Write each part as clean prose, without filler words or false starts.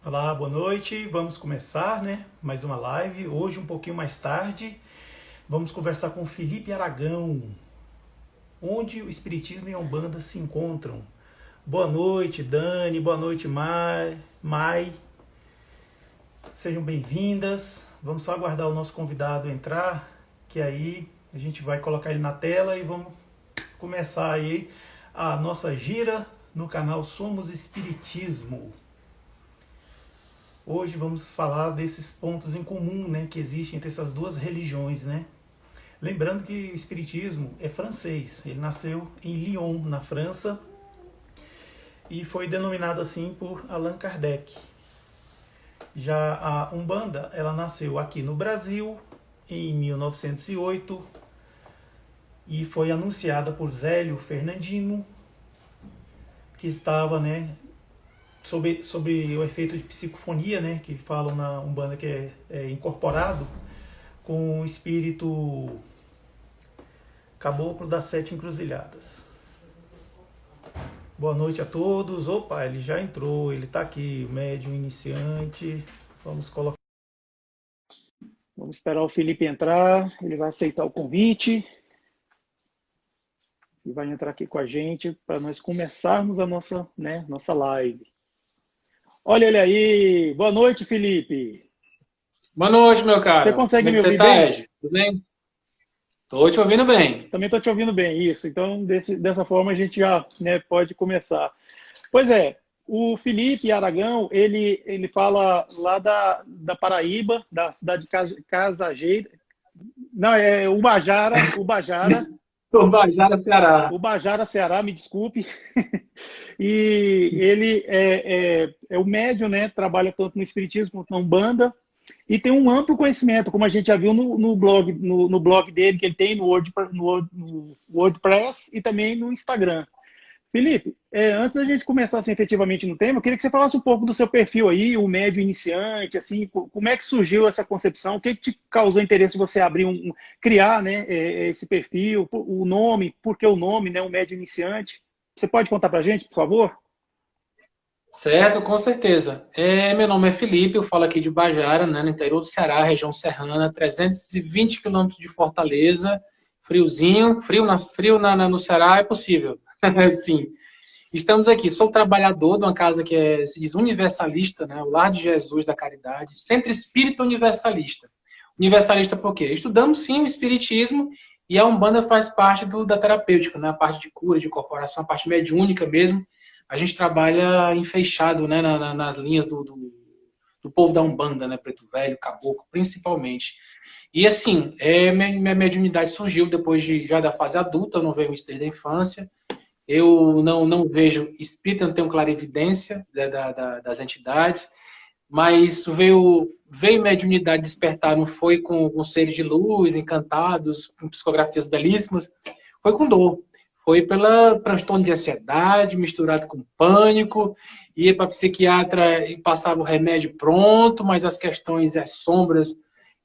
Olá, boa noite. Vamos começar, né? Mais uma live. Hoje, um pouquinho mais tarde, vamos conversar com o Felipe Aragão, onde o Espiritismo e a Umbanda se encontram. Boa noite, Dani. Boa noite, Mai. Sejam bem-vindas. Vamos só aguardar o nosso convidado entrar, que aí a gente vai colocar ele na tela e vamos começar aí a nossa gira no canal Somos Espiritismo. Hoje vamos falar desses pontos em comum, né, que existem entre essas duas religiões, né? Lembrando que o Espiritismo é francês, ele nasceu em Lyon, na França, e foi denominado assim por Allan Kardec. Já a Umbanda, ela nasceu aqui no Brasil em 1908 e foi anunciada por Zélio Fernandino, que estava, né, sobre o efeito de psicofonia, né, que falam na Umbanda que é incorporado com o espírito caboclo das 7 encruzilhadas. Boa noite a todos. Opa, ele já entrou, ele está aqui, o médium iniciante. Vamos esperar o Felipe entrar, ele vai aceitar o convite e vai entrar aqui com a gente para nós começarmos a nossa live. Olha ele aí. Boa noite, Felipe. Boa noite, meu cara. Você consegue me ouvir bem? Ed? Tudo bem? Estou te ouvindo bem. Também estou te ouvindo bem, isso. Então, dessa forma, a gente já, né, pode começar. Pois é, o Felipe Aragão, ele fala lá da Paraíba, da cidade de Casageira. Não, é Ubajara. Ubajara, Ceará. Ubajara, Ceará, me desculpe. E ele é o médium, né? Trabalha tanto no Espiritismo quanto na Umbanda. E tem um amplo conhecimento, como a gente já viu no blog dele, que ele tem no WordPress e também no Instagram. Felipe, antes da gente começar assim, efetivamente no tema, eu queria que você falasse um pouco do seu perfil aí, o médio iniciante, assim, como é que surgiu essa concepção, o que te causou interesse de você criar, né, esse perfil, o nome, por que o nome, né, o médio iniciante? Você pode contar pra gente, por favor? Certo, com certeza. Meu nome é Felipe, eu falo aqui de Ubajara, né, no interior do Ceará, região serrana, 320 quilômetros de Fortaleza, friozinho, frio no Ceará é possível. Sim. Estamos aqui. Sou trabalhador de uma casa que se diz universalista, né? O Lar de Jesus da Caridade, Centro Espírita Universalista. Universalista por quê? Estudamos sim o Espiritismo e a Umbanda faz parte da terapêutica, né? A parte de cura, de incorporação, a parte mediúnica mesmo. A gente trabalha enfeixado, né? Nas linhas do povo da Umbanda, né? Preto Velho, Caboclo, principalmente. E assim, minha mediunidade surgiu depois já da fase adulta, eu não veio isso desde a infância. Eu não vejo espírito, não tenho clarividência das entidades, mas veio mediunidade despertar, não foi com seres de luz, encantados, com psicografias belíssimas, foi com dor. Foi pela transtorno de ansiedade, misturado com pânico, ia para psiquiatra e passava o remédio pronto, mas as questões, as sombras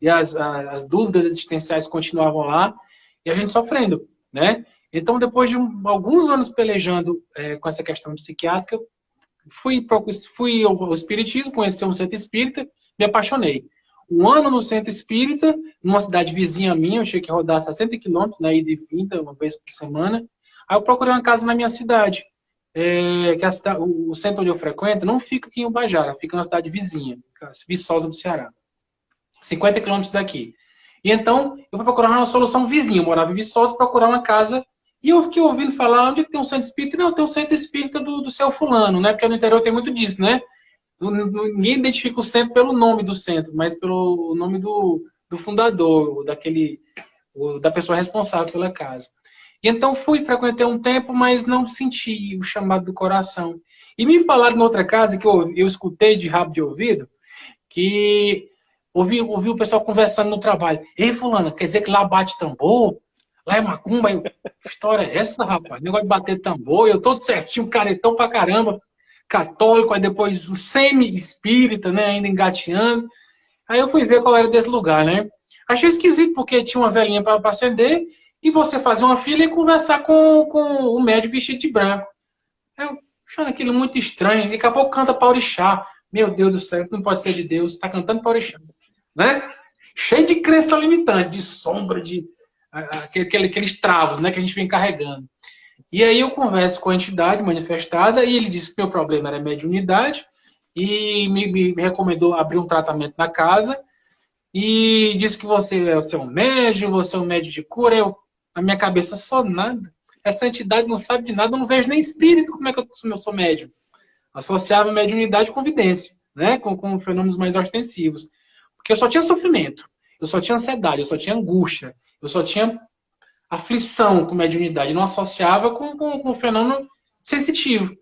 e as dúvidas existenciais continuavam lá, e a gente sofrendo, né? Então, depois de alguns anos pelejando com essa questão psiquiátrica, fui ao Espiritismo, conheci um centro espírita, me apaixonei. Um ano no centro espírita, numa cidade vizinha minha, eu tinha que rodar 60 quilômetros, né, ida e vinda, uma vez por semana. Aí eu procurei uma casa na minha cidade, que o centro onde eu frequento não fica aqui em Ubajara, fica na cidade vizinha, Viçosa do Ceará. 50 quilômetros daqui. E então, eu fui procurar uma solução vizinha, eu morava em Viçosa, procurar uma casa. E eu fiquei ouvindo falar, onde é que tem um centro espírita? Não, tem um centro espírita do seu fulano, né? Porque no interior tem muito disso, né? Ninguém identifica o centro pelo nome do centro, mas pelo nome do fundador, da pessoa responsável pela casa. E então frequentei um tempo, mas não senti o chamado do coração. E me falaram em outra casa, que eu escutei de rabo de ouvido, que ouvi o pessoal conversando no trabalho. Ei, fulano, quer dizer que lá bate tambor? Lá é macumba? Que história é essa, rapaz? Negócio de bater tambor, eu todo certinho, caretão pra caramba, católico, aí depois o semi-espírita, né, ainda engateando. Aí eu fui ver qual era desse lugar, né? Achei esquisito, porque tinha uma velhinha para acender, e você fazer uma fila e conversar com o médium vestido de branco. Eu achando aquilo muito estranho, daqui a pouco canta paurixá. Meu Deus do céu, não pode ser de Deus, está cantando para orixá, né? Cheio de crença limitante, de sombra, de aqueles travos, né, que a gente vem carregando. E aí eu converso com a entidade manifestada e ele disse que meu problema era mediunidade e me recomendou abrir um tratamento na casa e disse que você é um médium, você é um médium de cura. Eu, na minha cabeça, só nada. Essa entidade não sabe de nada, eu não vejo nem espírito, como é que eu sou médium? Associava mediunidade com vidência, né? Com fenômenos mais ostensivos. Porque eu só tinha sofrimento, eu só tinha ansiedade, eu só tinha angústia, eu só tinha aflição com mediunidade, não associava com fenômeno sensitivo.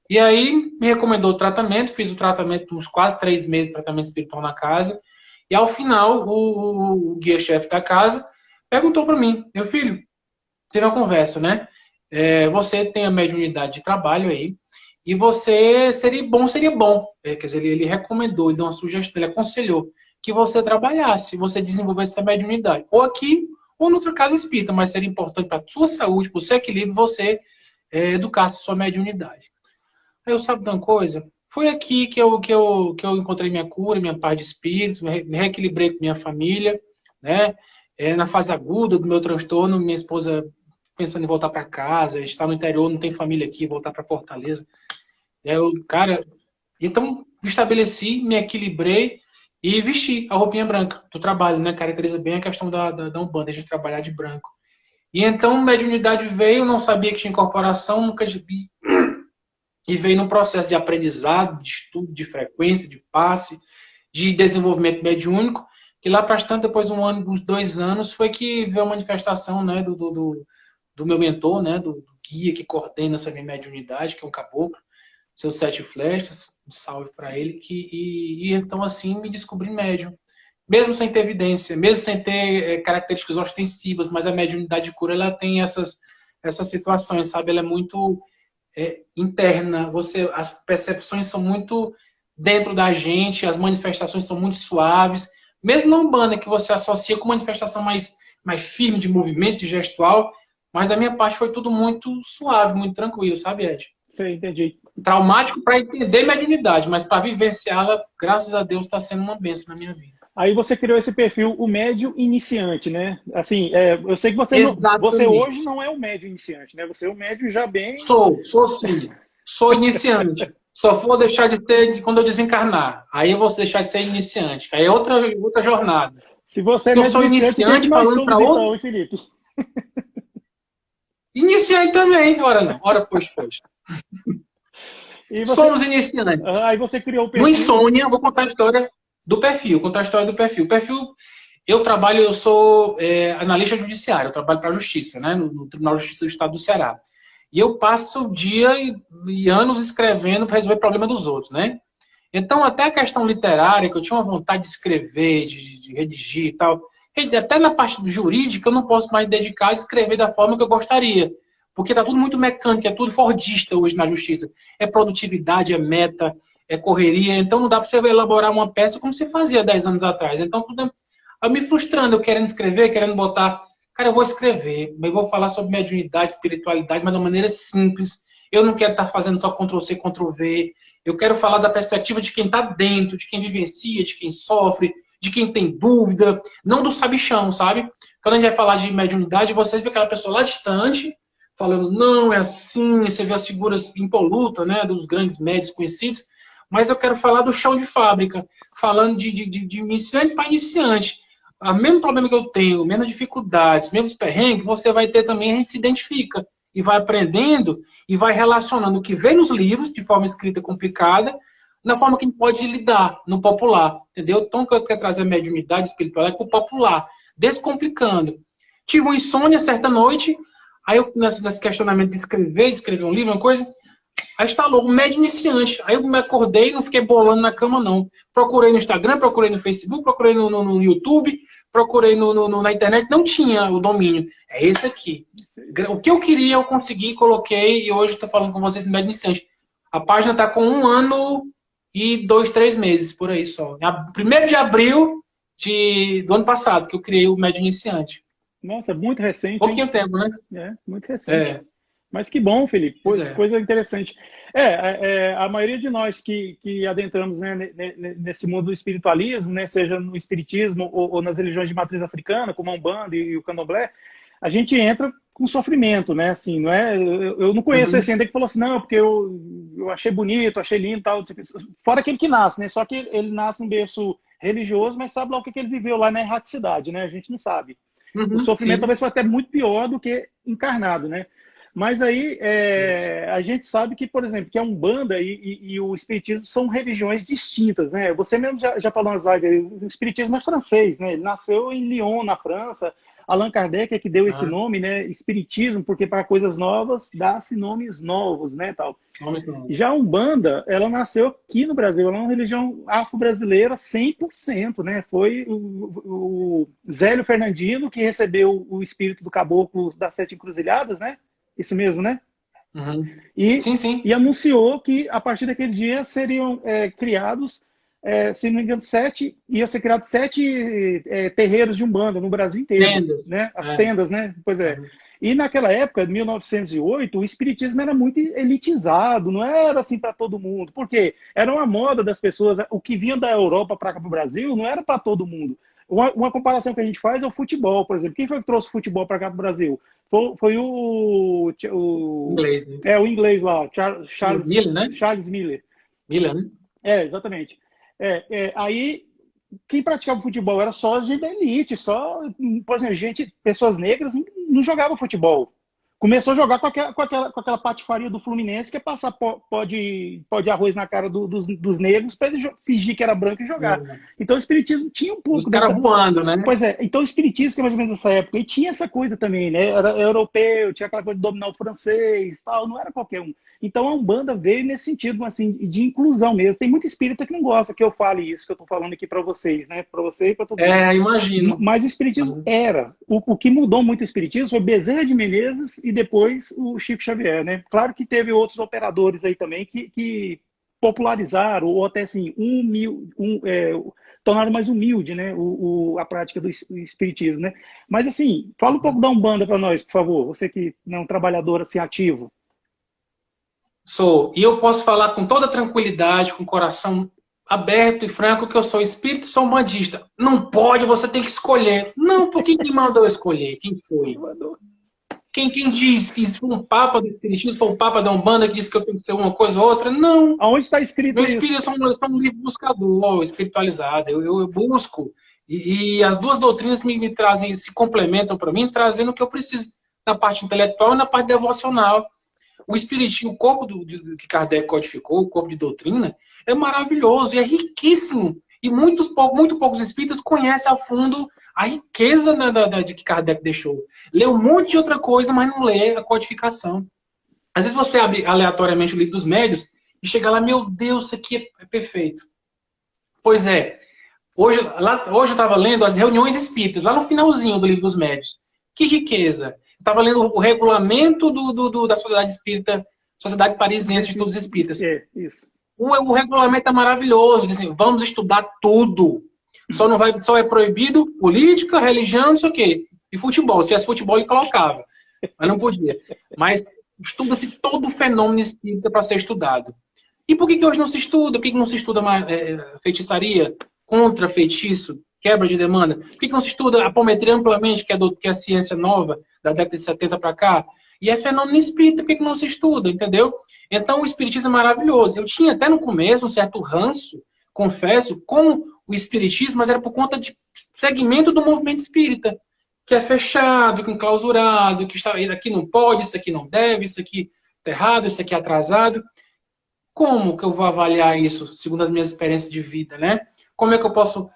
E aí me recomendou o tratamento, fiz o tratamento, uns quase 3 meses de tratamento espiritual na casa, e ao final o guia-chefe da casa perguntou para mim, meu filho, teve uma conversa, né? Você tem a mediunidade de trabalho aí, e você seria bom. Quer dizer, ele recomendou, ele deu uma sugestão, ele aconselhou que você trabalhasse, você desenvolvesse essa mediunidade. Ou aqui, ou noutra casa espírita, mas seria importante para a sua saúde, para o seu equilíbrio, você educasse sua mediunidade. Aí eu, sabe de uma coisa? Foi aqui que eu encontrei minha cura, minha paz de espírito, me reequilibrei com minha família, né? Na fase aguda do meu transtorno, minha esposa pensando em voltar para casa, está no interior, não tem família aqui, voltar para Fortaleza. Cara, então estabeleci, me equilibrei e vesti a roupinha branca do trabalho, né? Caracteriza bem a questão da Umbanda, a gente trabalhar de branco. E então, mediunidade veio, não sabia que tinha incorporação, nunca vi. E veio num processo de aprendizado, de estudo, de frequência, de passe, de desenvolvimento mediúnico, que lá para tanto, depois de um ano, uns 2 anos, foi que veio a manifestação, né, do meu mentor, né, do guia que coordena essa minha mediunidade, que é um caboclo, seus 7 flechas, um salve para ele, e então assim me descobri médium. Mesmo sem ter evidência, mesmo sem ter características ostensivas, mas a mediunidade de cura, ela tem essas situações, sabe? Ela é muito interna, as percepções são muito dentro da gente, as manifestações são muito suaves, mesmo na Umbanda, que você associa com manifestação mais firme de movimento, de gestual, mas da minha parte foi tudo muito suave, muito tranquilo, sabe, Ed? Sim, entendi. Traumático para entender mediunidade, mas para vivenciá-la, graças a Deus, está sendo uma bênção na minha vida. Aí você criou esse perfil, o médio iniciante, né? Assim, eu sei que você hoje não é o médio iniciante, né? Você é o médio já bem... Sou sim. Sou iniciante. Só vou deixar de ser quando eu desencarnar. Aí eu vou deixar de ser iniciante. Aí é outra jornada. Se você eu sou iniciante falando para outro... Então, Felipe? Iniciante também. Ora não. Ora, pois. Somos iniciantes. Aí você criou o perfil... No Insônia, vou contar a história do perfil. O perfil, eu sou analista judiciário, eu trabalho para a Justiça, né, no Tribunal de Justiça do Estado do Ceará. E eu passo dia e anos escrevendo para resolver problema dos outros, né? Então, até a questão literária, que eu tinha uma vontade de escrever, de redigir e tal, até na parte jurídica, eu não posso mais dedicar a escrever da forma que eu gostaria. Porque está tudo muito mecânico, é tudo fordista hoje na Justiça. É produtividade, é meta, é correria, então não dá para você elaborar uma peça como você fazia 10 anos atrás. Então, eu me frustrando, eu querendo escrever, querendo botar... Cara, eu vou escrever, mas eu vou falar sobre mediunidade, espiritualidade, mas de uma maneira simples. Eu não quero estar fazendo só Ctrl-C, Ctrl-V. Eu quero falar da perspectiva de quem está dentro, de quem vivencia, de quem sofre, de quem tem dúvida, não do sabichão, sabe? Quando a gente vai falar de mediunidade, vocês vê aquela pessoa lá distante, falando, não, é assim, você vê as figuras impolutas, né, dos grandes médios conhecidos, mas eu quero falar do chão de fábrica, falando de iniciante para iniciante. O mesmo problema que eu tenho, mesmas dificuldades, mesmos perrengues, você vai ter também, a gente se identifica e vai aprendendo e vai relacionando o que vem nos livros, de forma escrita complicada, na forma que a gente pode lidar, no popular, entendeu? Então, que eu quero trazer a mediunidade espiritual é para o popular, descomplicando. Tive uma insônia certa noite, aí eu, nesse questionamento de escrever um livro, uma coisa... Aí instalou um médio iniciante. Aí eu me acordei e não fiquei bolando na cama, não. Procurei no Instagram, procurei no Facebook, procurei no YouTube, procurei na internet. Não tinha o domínio. É esse aqui. O que eu queria, eu consegui, coloquei, e hoje estou falando com vocês no médio iniciante. A página está com 1 ano e 2, 3 meses, por aí só. 1º de abril do ano passado, que eu criei o médio iniciante. Nossa, muito recente. Pouquinho tempo, né? Muito recente. Mas que bom, Felipe. Coisa interessante. A maioria de nós que adentramos, né, nesse mundo do espiritualismo, né, seja no espiritismo ou nas religiões de matriz africana, como a Umbanda e o Candomblé, a gente entra com sofrimento, né? Assim, não é? Eu não conheço esse ainda que falou assim, não, porque eu achei bonito, achei lindo, tal. Fora aquele que nasce, né? Só que ele nasce num berço religioso, mas sabe lá o que ele viveu lá na erraticidade, né? A gente não sabe. O sofrimento talvez foi até muito pior do que encarnado, né? Mas aí a gente sabe que, por exemplo, que a Umbanda e o Espiritismo são religiões distintas, né? Você mesmo já falou nas lives, o Espiritismo é francês, né? Ele nasceu em Lyon, na França. Allan Kardec é que deu esse nome, né? Espiritismo, porque para coisas novas dá-se nomes novos, né? Tal. Já a Umbanda, ela nasceu aqui no Brasil, ela é uma religião afro-brasileira 100%, né? Foi o Zélio Fernandino que recebeu o espírito do caboclo das Sete Encruzilhadas, né? Isso mesmo, né? Sim. E anunciou que a partir daquele dia seriam criados, se não me engano, ia ser criado 7 terreiros de Umbanda no Brasil inteiro. Tendas. Né? As tendas, né? Pois é. E naquela época, de 1908, o espiritismo era muito elitizado, não era assim para todo mundo. Por quê? Era uma moda das pessoas. O que vinha da Europa para cá para o Brasil não era para todo mundo. Uma comparação que a gente faz é o futebol, por exemplo. Quem foi que trouxe o futebol para cá para o Brasil? Foi o inglês, né? O inglês lá, Charles Miller, né? Charles Miller. Miller, né? Exatamente. Aí, quem praticava futebol era só gente da elite, só, por exemplo, pessoas negras não jogavam futebol. Começou a jogar com aquela patifaria do Fluminense, que é passar pó de arroz na cara dos negros para ele fingir que era branco e jogar. Então o espiritismo tinha um pouco os caras voando, né? Pois é, então o espiritismo, que é mais ou menos nessa época, e tinha essa coisa também, né? Era europeu, tinha aquela coisa de dominar o francês, tal, não era qualquer um. Então a Umbanda veio nesse sentido, assim, de inclusão mesmo. Tem muito espírita que não gosta que eu fale isso, que eu estou falando aqui para vocês, né? Para você e para todo mundo. Imagino. Mas o espiritismo era. O que mudou muito o espiritismo foi Bezerra de Menezes e depois o Chico Xavier, né? Claro que teve outros operadores aí também que popularizaram, ou até assim, tornaram mais humilde, né, a prática do espiritismo, né? Mas assim, fala um pouco da Umbanda para nós, por favor, você que não é um trabalhador assim ativo. Sou, e eu posso falar com toda tranquilidade, com o coração aberto e franco, que eu sou espírita e sou umbandista. Não pode, você tem que escolher. Não, por que mandou eu escolher? Quem foi? Quem disse que isso foi um papa do espiritismo, foi um papa da Umbanda que disse que eu tenho que ser uma coisa ou outra? Não. Aonde está escrito Meu espírito, isso? Eu sou um livro buscador, espiritualizado. Eu busco. E as duas doutrinas me trazem, se complementam para mim, trazendo o que eu preciso na parte intelectual e na parte devocional. O espiritismo, o corpo que Kardec codificou, o corpo de doutrina, é maravilhoso e é riquíssimo. E muito poucos espíritas conhecem a fundo a riqueza de que Kardec deixou. Lê um monte de outra coisa, mas não lê a codificação. Às vezes você abre aleatoriamente o livro dos médios e chega lá, meu Deus, isso aqui é perfeito. Pois é. Hoje eu estava lendo as reuniões espíritas, lá no finalzinho do livro dos médios. Que riqueza! Estava lendo o regulamento da Sociedade Espírita, Sociedade Parisiense de Estudos Espíritas. Isso. O regulamento é maravilhoso. Dizem, vamos estudar tudo. Só é proibido política, religião, não sei o quê. E futebol. Se tivesse futebol, ele colocava. Mas não podia. Mas estuda-se todo o fenômeno espírita para ser estudado. E por que hoje não se estuda? Por que não se estuda mais, feitiçaria, contra feitiço, quebra de demanda? Por que não se estuda apometria amplamente, que é a ciência nova, da década de 70 para cá? E é fenômeno espírita, por que não se estuda, entendeu? Então o espiritismo é maravilhoso. Eu tinha até no começo um certo ranço, confesso, com o espiritismo, mas era por conta de segmento do movimento espírita, que é fechado, que é enclausurado, que isso aqui não pode, isso aqui não deve, isso aqui está errado, isso aqui é atrasado. Como que eu vou avaliar isso, segundo as minhas experiências de vida, né? Como é que eu posso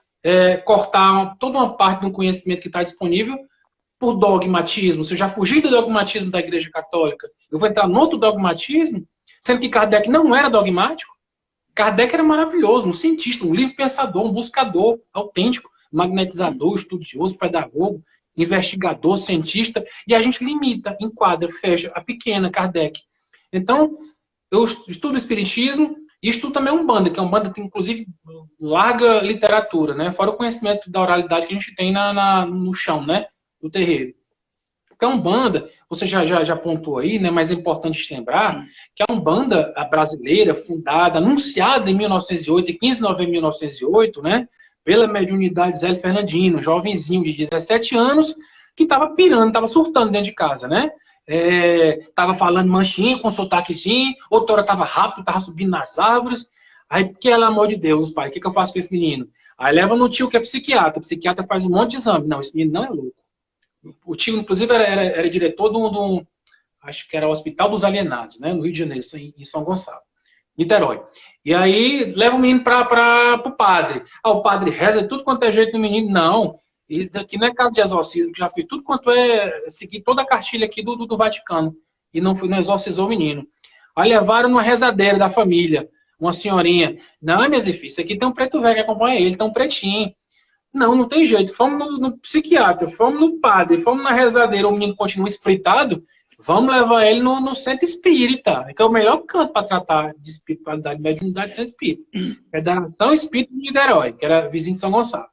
cortar toda uma parte do conhecimento que está disponível por dogmatismo? Se eu já fugi do dogmatismo da Igreja Católica, eu vou entrar no outro dogmatismo, sendo que Kardec não era dogmático. Kardec era maravilhoso, um cientista, um livre pensador, um buscador autêntico, magnetizador, estudioso, pedagogo, investigador, cientista, e a gente limita, enquadra, fecha a pequena Kardec. Então, eu estudo o espiritismo e estudo também Umbanda, que a Umbanda tem, inclusive, larga literatura, né? Fora o conhecimento da oralidade que a gente tem no chão, né? No terreiro. Porque a Umbanda, você já apontou aí, né, mas é importante lembrar que a Umbanda brasileira, fundada, anunciada em 1908, e 15 de novembro de 1908, né, pela mediunidade Zé Fernandino, um jovenzinho de 17 anos, que estava pirando, estava surtando dentro de casa, né? Tava falando manchinha, com sotaquezinho, outra hora tava rápido, tava subindo nas árvores. Aí, pelo amor de Deus, pai, o que eu faço com esse menino? Aí leva no tio que é psiquiatra. O psiquiatra faz um monte de exame. Não, esse menino não é louco. O tio, inclusive, era diretor de um, acho que era o Hospital dos Alienados, né? No Rio de Janeiro, em São Gonçalo, Niterói. E aí leva o menino para o padre. O padre reza de tudo quanto é jeito no menino. Não. E daqui não é caso de exorcismo, que já fiz tudo quanto é seguir toda a cartilha aqui do Vaticano. E não exorcizou o menino. Aí levaram numa rezadeira da família, uma senhorinha. Não, meus filhos, isso aqui tem um preto velho que acompanha ele, tem um pretinho. Não tem jeito. Fomos no psiquiatra, fomos no padre, fomos na rezadeira, o menino continua espritado, vamos levar ele no centro espírita, que é o melhor canto para tratar de espiritualidade, mediunidade, centro espírita. Federação Espírita de Niterói, que era vizinho de São Gonçalo.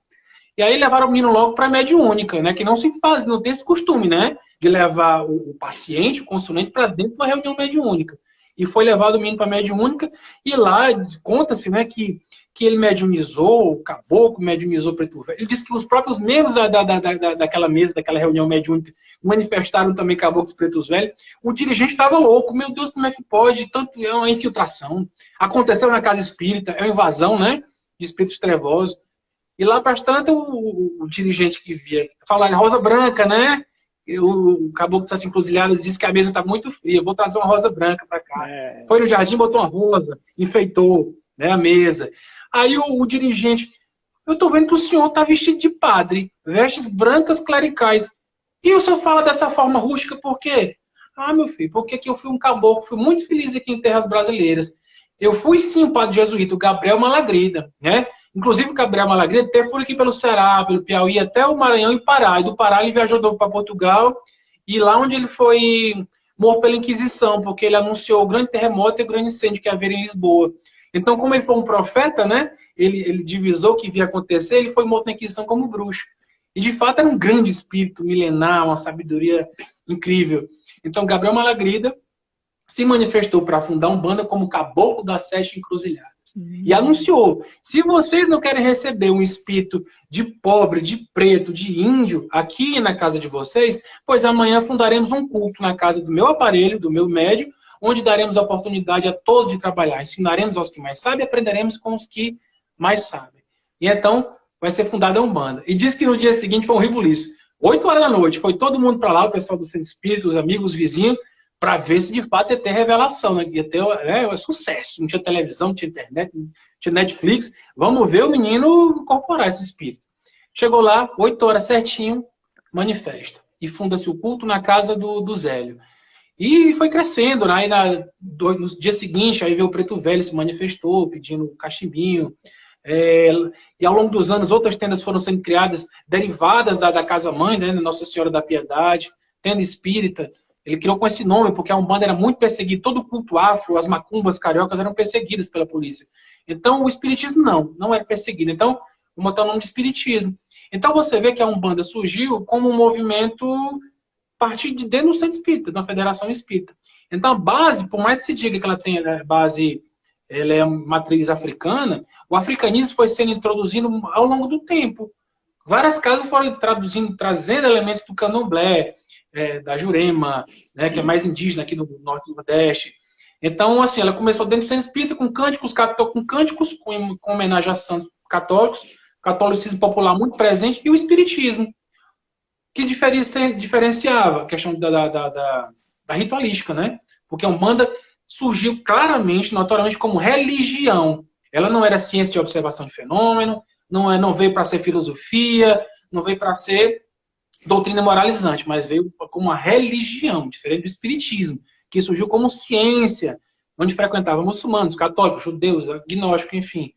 E aí levaram o menino logo para mediúnica, né? Que não se faz, não tem esse costume, né? De levar o paciente, o consulente, para dentro de uma reunião mediúnica. E foi levado o menino para mediúnica, e lá conta-se, né, que ele mediunizou, o caboclo mediunizou o preto velho. Ele disse que os próprios membros daquela mesa, daquela reunião mediúnica, manifestaram também caboclos pretos velhos. O dirigente estava louco, meu Deus, como é que pode? Tanto é uma infiltração. Aconteceu na casa espírita, é uma invasão, né, de espíritos trevosos. E lá, bastante, o dirigente que via falar rosa branca, né? O caboclo de Sete Encruzilhadas disse que a mesa está muito fria, vou trazer uma rosa branca para cá. Foi no jardim, botou uma rosa, enfeitou, né, a mesa. Aí o dirigente, eu estou vendo que o senhor está vestido de padre, vestes brancas clericais. E o senhor fala dessa forma rústica por quê? Meu filho, porque eu fui um caboclo, fui muito feliz aqui em terras brasileiras. Eu fui sim o padre jesuíta, o Gabriel Malagrida, né? Inclusive o Gabriel Malagrida até foi aqui pelo Ceará, pelo Piauí, até o Maranhão e Pará. E do Pará ele viajou para Portugal, e lá onde ele foi morto pela Inquisição, porque ele anunciou o grande terremoto e o grande incêndio que haveria em Lisboa. Então, como ele foi um profeta, né, ele divisou o que ia acontecer, ele foi morto na Inquisição como bruxo. E de fato era um grande espírito milenar, uma sabedoria incrível. Então, Gabriel Malagrida se manifestou para fundar Umbanda como caboclo das Sete Encruzilhadas. E anunciou, se vocês não querem receber um espírito de pobre, de preto, de índio aqui na casa de vocês, pois amanhã fundaremos um culto na casa do meu aparelho, do meu médium, onde daremos a oportunidade a todos de trabalhar. Ensinaremos aos que mais sabem e aprenderemos com os que mais sabem. E então vai ser fundada a Umbanda. E diz que no dia seguinte foi um ribuliço. 8 horas da noite, foi todo mundo para lá, o pessoal do Centro Espírita, os amigos, os vizinhos, para ver se de fato ia ter revelação, né? Ia ter sucesso. Não tinha televisão, não tinha internet, não tinha Netflix. Vamos ver o menino incorporar esse espírito. Chegou lá, 8 horas certinho, manifesta. E funda-se o culto na casa do Zélio. E foi crescendo, né? Aí no dia seguinte, aí veio o Preto Velho, se manifestou, pedindo cachimbinho. E ao longo dos anos, outras tendas foram sendo criadas, derivadas da casa-mãe, né? Nossa Senhora da Piedade, tenda espírita. Ele criou com esse nome, porque a Umbanda era muito perseguida. Todo o culto afro, as macumbas cariocas eram perseguidas pela polícia. Então, o espiritismo não era perseguido. Então, vou botar o nome de espiritismo. Então, você vê que a Umbanda surgiu como um movimento a partir de dentro do Centro Espírita, da Federação Espírita. Então, a base, por mais que se diga que ela tem base, ela é matriz africana, o africanismo foi sendo introduzido ao longo do tempo. Várias casas foram trazendo elementos do candomblé, da Jurema, né, que é mais indígena aqui do Norte e do Nordeste. Então, assim, ela começou dentro do Centro Espírita com cânticos, com homenagem a santos católicos, catolicismo popular muito presente, e o espiritismo, que diferenciava a questão da ritualística, né? Porque a Umbanda surgiu claramente, notoriamente, como religião. Ela não era ciência de observação de fenômeno, não veio para ser filosofia, não veio para ser doutrina moralizante, mas veio como uma religião, diferente do espiritismo, que surgiu como ciência, onde frequentavam muçulmanos, católicos, judeus, agnósticos, enfim.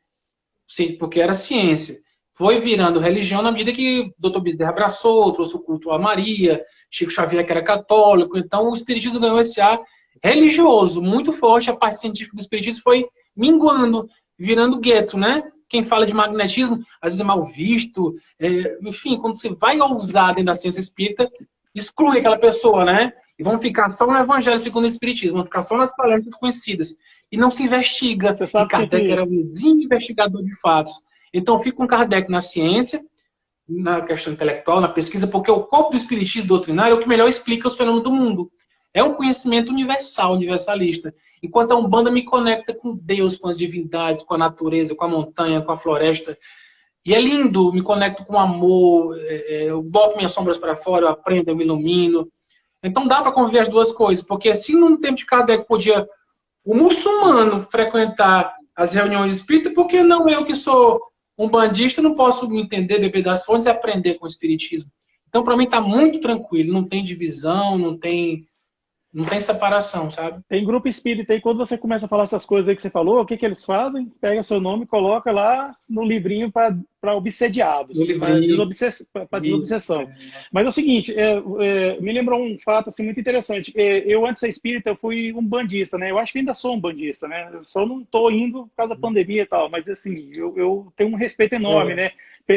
Sim, porque era ciência. Foi virando religião na medida que o Dr. Bezerra abraçou, trouxe o culto a Maria, Chico Xavier, que era católico. Então, o espiritismo ganhou esse ar religioso, muito forte. A parte científica do espiritismo foi minguando, virando gueto, né? Quem fala de magnetismo, às vezes é mal visto. Enfim, quando você vai ousar dentro da ciência espírita, exclui aquela pessoa, né? E vão ficar só no Evangelho segundo o Espiritismo, vão ficar só nas palestras conhecidas. E não se investiga. Você sabe e Kardec era um exímio investigador de fatos. Então fica com Kardec na ciência, na questão intelectual, na pesquisa, porque o corpo do Espiritismo doutrinário é o que melhor explica os fenômenos do mundo. É um conhecimento universal, universalista. Enquanto a Umbanda me conecta com Deus, com as divindades, com a natureza, com a montanha, com a floresta. E é lindo, me conecto com o amor, eu boto minhas sombras para fora, eu aprendo, eu me ilumino. Então dá para conviver as duas coisas, porque se no tempo de Kardec podia o muçulmano frequentar as reuniões espíritas, porque não eu que sou um bandista, não posso me entender, beber das fontes e aprender com o espiritismo. Então, para mim, está muito tranquilo, não tem divisão, não tem separação, sabe? Tem grupo espírita aí, quando você começa a falar essas coisas aí que você falou, o que que eles fazem? Pega seu nome e coloca lá no livrinho para obsediados, para desobsessão. Mas é o seguinte, me lembrou um fato assim, muito interessante. Eu, antes de ser espírita, eu fui um bandista, né? Eu acho que ainda sou um bandista, né? Eu só não estou indo por causa da pandemia e tal, mas assim, eu tenho um respeito enorme, né?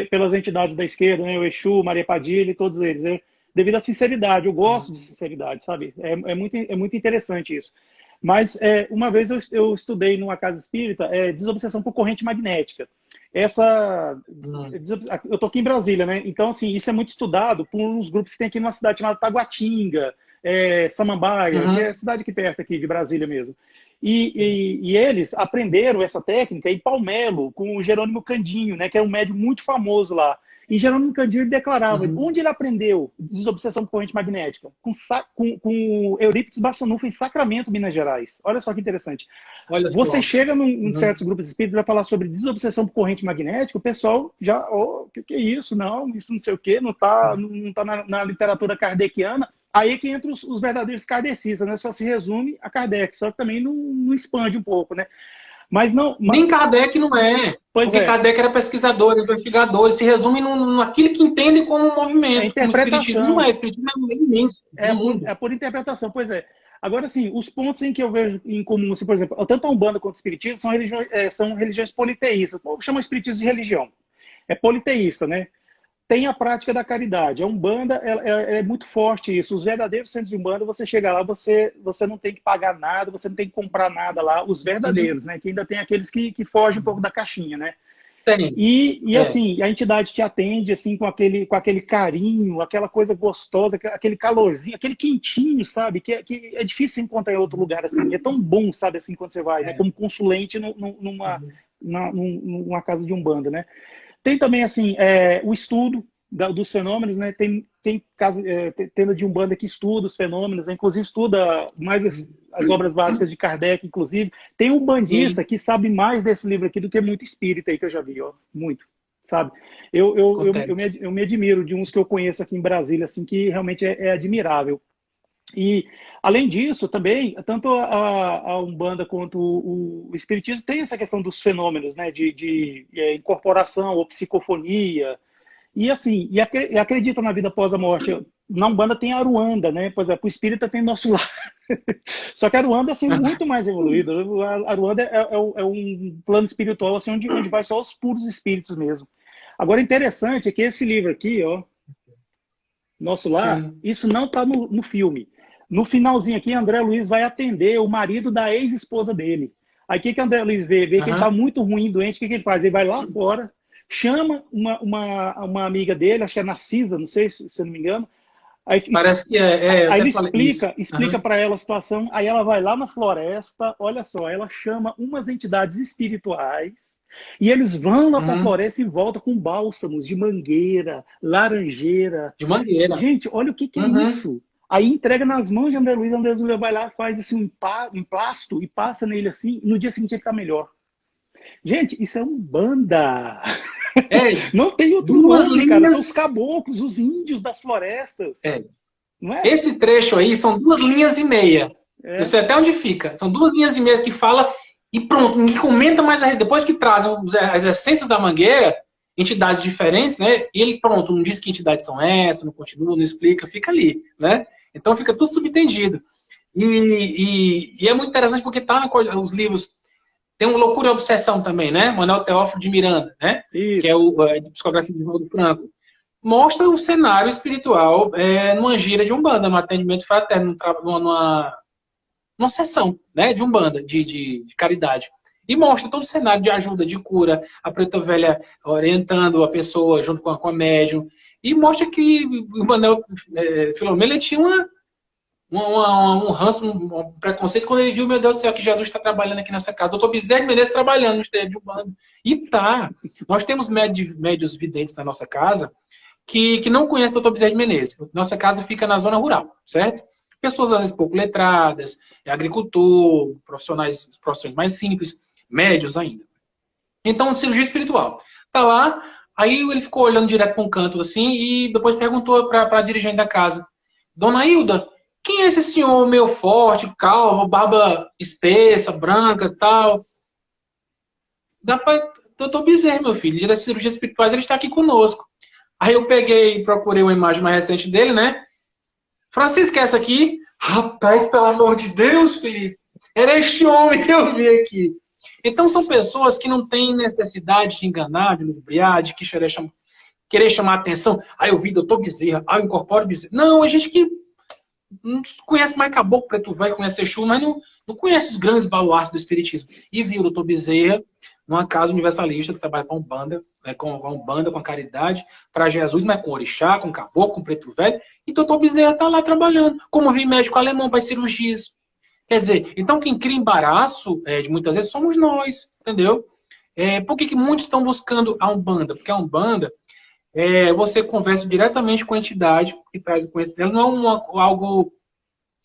Pelas entidades da esquerda, né? O Exu, Maria Padilha e todos eles, né? Devido à sinceridade, eu gosto de sinceridade, sabe? É muito interessante isso. Mas uma vez eu estudei numa casa espírita desobsessão por corrente magnética. Eu tô aqui em Brasília, né? Então, assim, isso é muito estudado por uns grupos que tem aqui numa cidade chamada Taguatinga, Samambaia, que é a cidade aqui perto aqui de Brasília mesmo. E eles aprenderam essa técnica em Palmelo, com o Jerônimo Candinho, né? Que é um médium muito famoso lá. E Jerônimo Candinho declarava, onde ele aprendeu desobsessão por corrente magnética? Com Eurípides Barçanufo em Sacramento, Minas Gerais. Olha só que interessante. Você chega em certos grupos espíritas e vai falar sobre desobsessão por corrente magnética, o pessoal já, o que é isso? Não, isso não sei o quê, não tá na literatura kardeciana. Aí que entra os verdadeiros kardecistas, né? Só se resume a Kardec, só que também não expande um pouco, né? Mas não. Nem Kardec não é. Porque Kardec era pesquisador, investigador, ele se resume naquilo que entende como um movimento. Como o espiritismo não é. O espiritismo é imenso. É por interpretação, pois é. Agora, assim, os pontos em que eu vejo em comum, assim, por exemplo, tanto a Umbanda quanto o Espiritismo são religiões politeístas. Chama o Espiritismo de religião. É politeísta, né? Tem a prática da caridade. A Umbanda é muito forte isso. Os verdadeiros centros de Umbanda, você chega lá, você não tem que pagar nada, você não tem que comprar nada lá. Os verdadeiros, né? Que ainda tem aqueles que fogem um pouco da caixinha, né? Assim, a entidade te atende assim com aquele carinho, aquela coisa gostosa, aquele calorzinho, aquele quentinho, sabe? Que é difícil encontrar em outro lugar assim. É tão bom, sabe, assim, quando você vai, né? Como consulente numa casa de Umbanda, né? Tem também, assim, o estudo dos fenômenos, né? Tem tenda de Umbanda que estuda os fenômenos, né? Inclusive estuda mais as obras básicas de Kardec, inclusive. Tem um bandista que sabe mais desse livro aqui do que muito espírita aí que eu já vi, ó. Muito, sabe? Eu me admiro de uns que eu conheço aqui em Brasília, assim, que realmente é admirável. E, além disso, também, tanto a Umbanda quanto o Espiritismo tem essa questão dos fenômenos, né, de incorporação ou psicofonia. E, assim, acredita na vida após a morte. Na Umbanda tem a Aruanda, né? Por exemplo, o Espírita tem Nosso Lar. Só que a Aruanda é assim, muito mais evoluída. A Aruanda é um plano espiritual assim, onde vai só os puros espíritos mesmo. Agora, interessante é que esse livro aqui, ó, Nosso Lar, sim, isso não está no filme. No finalzinho aqui, André Luiz vai atender o marido da ex-esposa dele. Aí o que André Luiz vê? Vê que ele está muito ruim, doente, o que ele faz? Ele vai lá fora, chama uma amiga dele, acho que é Narcisa, não sei se eu não me engano. Aí, parece que aí ele explica para ela a situação, aí ela vai lá na floresta, olha só, ela chama umas entidades espirituais, e eles vão lá para a floresta e voltam com bálsamos de mangueira, laranjeira. De mangueira. Gente, olha o que é isso. Aí entrega nas mãos de André Luiz vai lá, faz assim, um emplasto e passa nele assim, e no dia seguinte ele tá melhor. Gente, isso é Umbanda. Não tem outro nome, cara. São os caboclos, os índios das florestas. Não é? Esse trecho aí são 2,5 linhas. Eu sei até onde fica. São 2,5 linhas que fala e pronto, ninguém comenta mais a depois que trazem as essências da mangueira, entidades diferentes, né? E ele, pronto, não diz que entidades são essas, não continua, não explica, fica ali, né? Então fica tudo subentendido. E é muito interessante porque tá os livros. Tem um Loucura e Obsessão também, né? Manuel Teófilo de Miranda, né? Isso. Que é a psicografia de Valdo Franco. mostra o cenário espiritual numa gira de Umbanda, num atendimento fraterno, numa sessão, né, de Umbanda, de caridade. E mostra todo o cenário de ajuda, de cura, a preta velha orientando a pessoa junto com a médium. E mostra que o Manel Filomeno ele tinha um ranço, um preconceito quando ele viu, meu Deus do céu, que Jesus está trabalhando aqui nessa casa. Doutor Bezerra de Menezes trabalhando no Estado de Umbanda. E tá. Nós temos médios videntes na nossa casa que não conhecem o doutor Bezerra de Menezes. Nossa casa fica na zona rural, certo? Pessoas, às vezes, pouco letradas, agricultor, profissões mais simples, médios ainda. Então, cirurgia espiritual. Tá lá, aí ele ficou olhando direto para um canto, assim, e depois perguntou para a dirigente da casa, Dona Hilda, quem é esse senhor meio forte, calvo, barba espessa, branca, tal? Dá para doutor Bezerra, meu filho, dia das cirurgias espirituais, ele está aqui conosco. Aí eu peguei e procurei uma imagem mais recente dele, né? Francisco, é essa aqui? Rapaz, pelo amor de Deus, Felipe, era este homem que eu vi aqui. Então são pessoas que não têm necessidade de enganar, de ludibriar, de querer chamar atenção. Ah, eu vi doutor Bezerra, ah, eu incorporo Bezerra. Não, a gente que não conhece mais Caboclo, Preto Velho, conhece Exu, mas não conhece os grandes baluartes do espiritismo. E viu o doutor Bezerra numa casa universalista que trabalha com Umbanda, com Umbanda, com a caridade, para Jesus, mas com orixá, com Caboclo, com Preto Velho. E o doutor Bezerra está lá trabalhando, como vi médico alemão para as cirurgias. Quer dizer, então quem cria embaraço, de muitas vezes, somos nós, entendeu? Por que muitos estão buscando a Umbanda? Porque a Umbanda, você conversa diretamente com a entidade que traz o conhecimento. Não é algo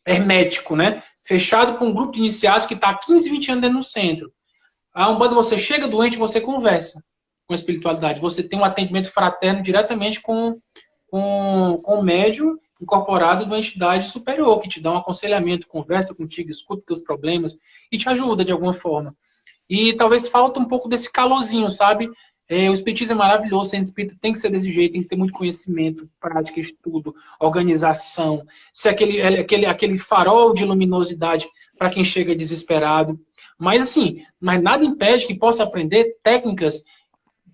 hermético, né? Fechado com um grupo de iniciados que está há 15, 20 anos dentro do centro. A Umbanda, você chega doente, você conversa com a espiritualidade. Você tem um atendimento fraterno diretamente com o médium incorporado de uma entidade superior, que te dá um aconselhamento, conversa contigo, escuta teus problemas e te ajuda de alguma forma. E talvez falta um pouco desse calorzinho, sabe? O espiritismo é maravilhoso, o centro espírita tem que ser desse jeito, tem que ter muito conhecimento, prática, estudo, organização, ser aquele farol de luminosidade para quem chega desesperado. Mas assim, nada impede que possa aprender técnicas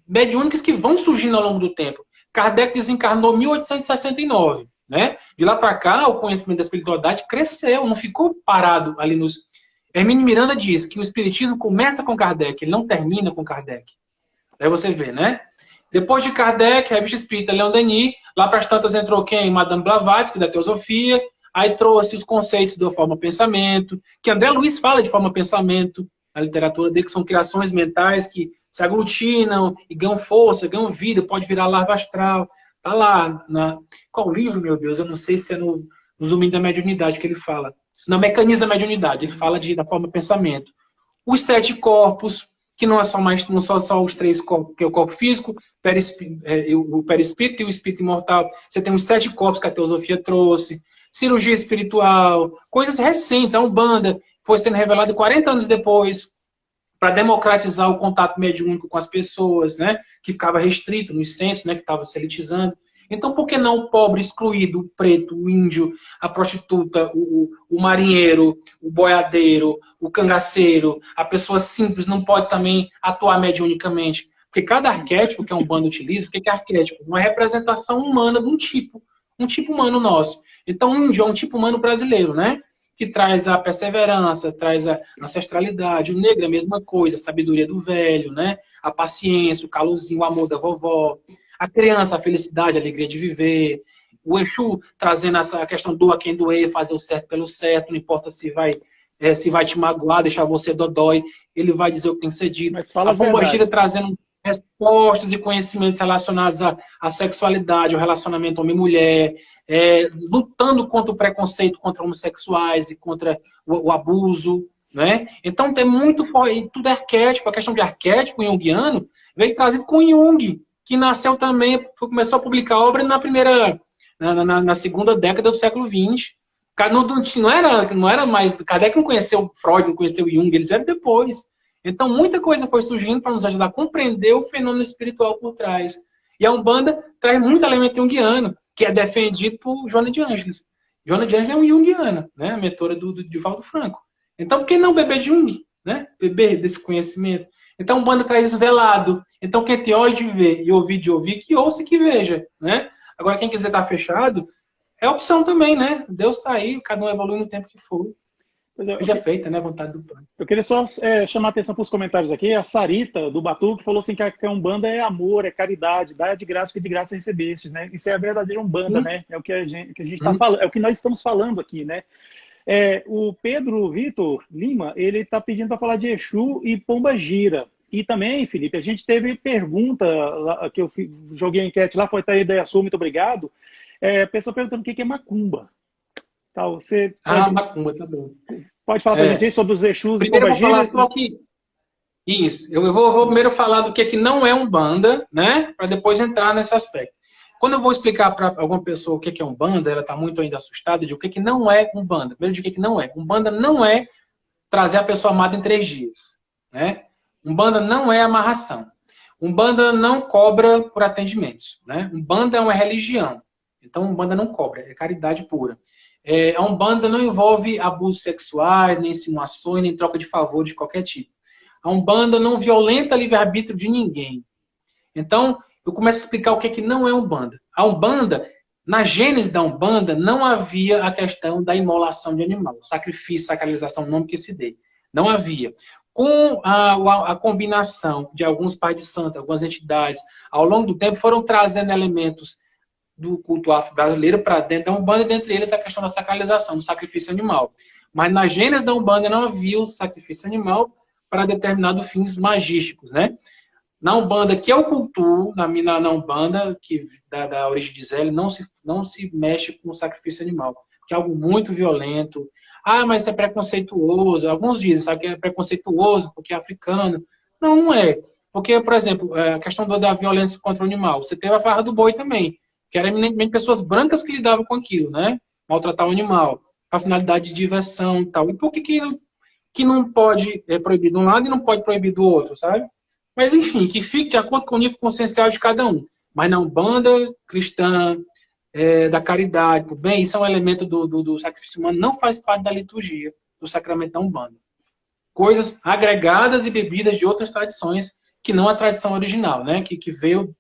mediúnicas que vão surgindo ao longo do tempo. Kardec desencarnou em 1869. Né? De lá para cá, o conhecimento da espiritualidade cresceu, não ficou parado ali nos... Hermínio Miranda diz que o espiritismo começa com Kardec, ele não termina com Kardec. Aí você vê, né? Depois de Kardec, Revista Espírita, Leon Denis, lá para as tantas entrou quem? Madame Blavatsky, da Teosofia, aí trouxe os conceitos da forma-pensamento, que André Luiz fala de forma-pensamento, a literatura dele, que são criações mentais que se aglutinam e ganham força, ganham vida, pode virar larva astral. Tá lá, qual livro, meu Deus? Eu não sei se é no Domínio da Mediunidade que ele fala. No Mecanismo da Mediunidade, ele fala da forma pensamento. Os 7 corpos, que não são só os 3 corpos, que é o corpo físico, o perispírito e o espírito imortal. Você tem os 7 corpos que a Teosofia trouxe. Cirurgia espiritual, coisas recentes. A Umbanda foi sendo revelada 40 anos depois, para democratizar o contato mediúnico com as pessoas, né, que ficava restrito nos centros, né, que estava se elitizando. Então, por que não o pobre excluído, o preto, o índio, a prostituta, o marinheiro, o boiadeiro, o cangaceiro, a pessoa simples não pode também atuar mediunicamente? Porque cada arquétipo que a Umbanda utiliza, o que é arquétipo? Uma representação humana de um tipo humano nosso. Então, o índio é um tipo humano brasileiro, né? Que traz a perseverança, traz a ancestralidade. O negro é a mesma coisa, a sabedoria do velho, né? A paciência, o calorzinho, o amor da vovó. A criança, a felicidade, a alegria de viver. O Exu trazendo essa questão doa quem doer, fazer o certo pelo certo, não importa se vai te magoar, deixar você dodói, ele vai dizer o que tem que ser dito. A Pombagira trazendo respostas e conhecimentos relacionados à sexualidade, ao relacionamento homem-mulher, lutando contra o preconceito contra homossexuais e contra o abuso, né? Então tem muito, tudo é arquétipo, a questão de arquétipo junguiano veio trazido com Jung, que nasceu também, começou a publicar obra na segunda década do século XX. Não era mais, Kardec não conheceu Freud, não conheceu Jung, eles vieram depois. Então, muita coisa foi surgindo para nos ajudar a compreender o fenômeno espiritual por trás. E a Umbanda traz muito elemento junguiano, que é defendido por Joana de Ângeles. Joana de Ângeles é um junguiana, né? A mentora do Divaldo Franco. Então, por que não beber de Jung? Né? Beber desse conhecimento. Então, a Umbanda traz isso velado. Então, quem tem olhos de ver e ouvir de ouvir, que ouça e que veja. Né? Agora, quem quiser estar fechado, é opção também, né? Deus está aí, cada um evolui no tempo que for. Seja feita, né? Vontade do Pai. Eu queria só chamar a atenção para os comentários aqui. A Sarita, do Batuque, falou assim que a Umbanda é amor, é caridade, dá de graça que de graça recebestes, né? Isso é a verdadeira Umbanda, né? É o que a gente tá falando, é o que nós estamos falando aqui, né? O Pedro Vitor Lima, ele está pedindo para falar de Exu e Pombagira. E também, Felipe, a gente teve pergunta, que eu joguei a enquete lá, foi até a ideia sua, muito obrigado. A pessoa perguntando o que é macumba. Tá, você pode, macumba, tá bom. Pode falar para a gente aí sobre os Exus e Pombagira? Primeiro eu vou falar aqui. Isso, eu vou primeiro falar do que não é Umbanda, né? Para depois entrar nesse aspecto. Quando eu vou explicar para alguma pessoa o que é Umbanda, ela está muito ainda assustada de o que não é Umbanda. Primeiro de que não é. Umbanda não é trazer a pessoa amada em 3 dias, né? Umbanda não é amarração. Umbanda não cobra por atendimentos, né? Umbanda é uma religião. Então, Umbanda não cobra, é caridade pura. A Umbanda não envolve abusos sexuais, nem insinuações, nem troca de favor de qualquer tipo. A Umbanda não violenta o livre-arbítrio de ninguém. Então, eu começo a explicar o que não é Umbanda. A Umbanda, na gênese da Umbanda, não havia a questão da imolação de animal, sacrifício, sacralização, o nome que se dê. Não havia. Com a combinação de alguns pais de santo, algumas entidades, ao longo do tempo foram trazendo elementos do culto afro-brasileiro para dentro da Umbanda, e dentre eles a questão da sacralização, do sacrifício animal. Mas na gênese da Umbanda não havia o sacrifício animal para determinados fins magísticos, né? Na Umbanda, que eu cultuo, na Umbanda, que da origem de Zélio, não se mexe com o sacrifício animal, que é algo muito violento. Mas isso é preconceituoso. Alguns dizem, sabe, que é preconceituoso porque é africano. Não, não é. Porque, por exemplo, a questão da violência contra o animal. Você teve a farra do boi também, que eram eminentemente pessoas brancas que lidavam com aquilo, né? Maltratar o animal, para finalidade de diversão e tal. E por que não pode proibir de um lado e não pode proibir do outro, sabe? Mas, enfim, que fique de acordo com o nível consciencial de cada um. Mas na Umbanda cristã, da caridade, por bem, isso é um elemento do sacrifício humano, não faz parte da liturgia do sacramento da Umbanda. Coisas agregadas e bebidas de outras tradições, que não a tradição original, né? Que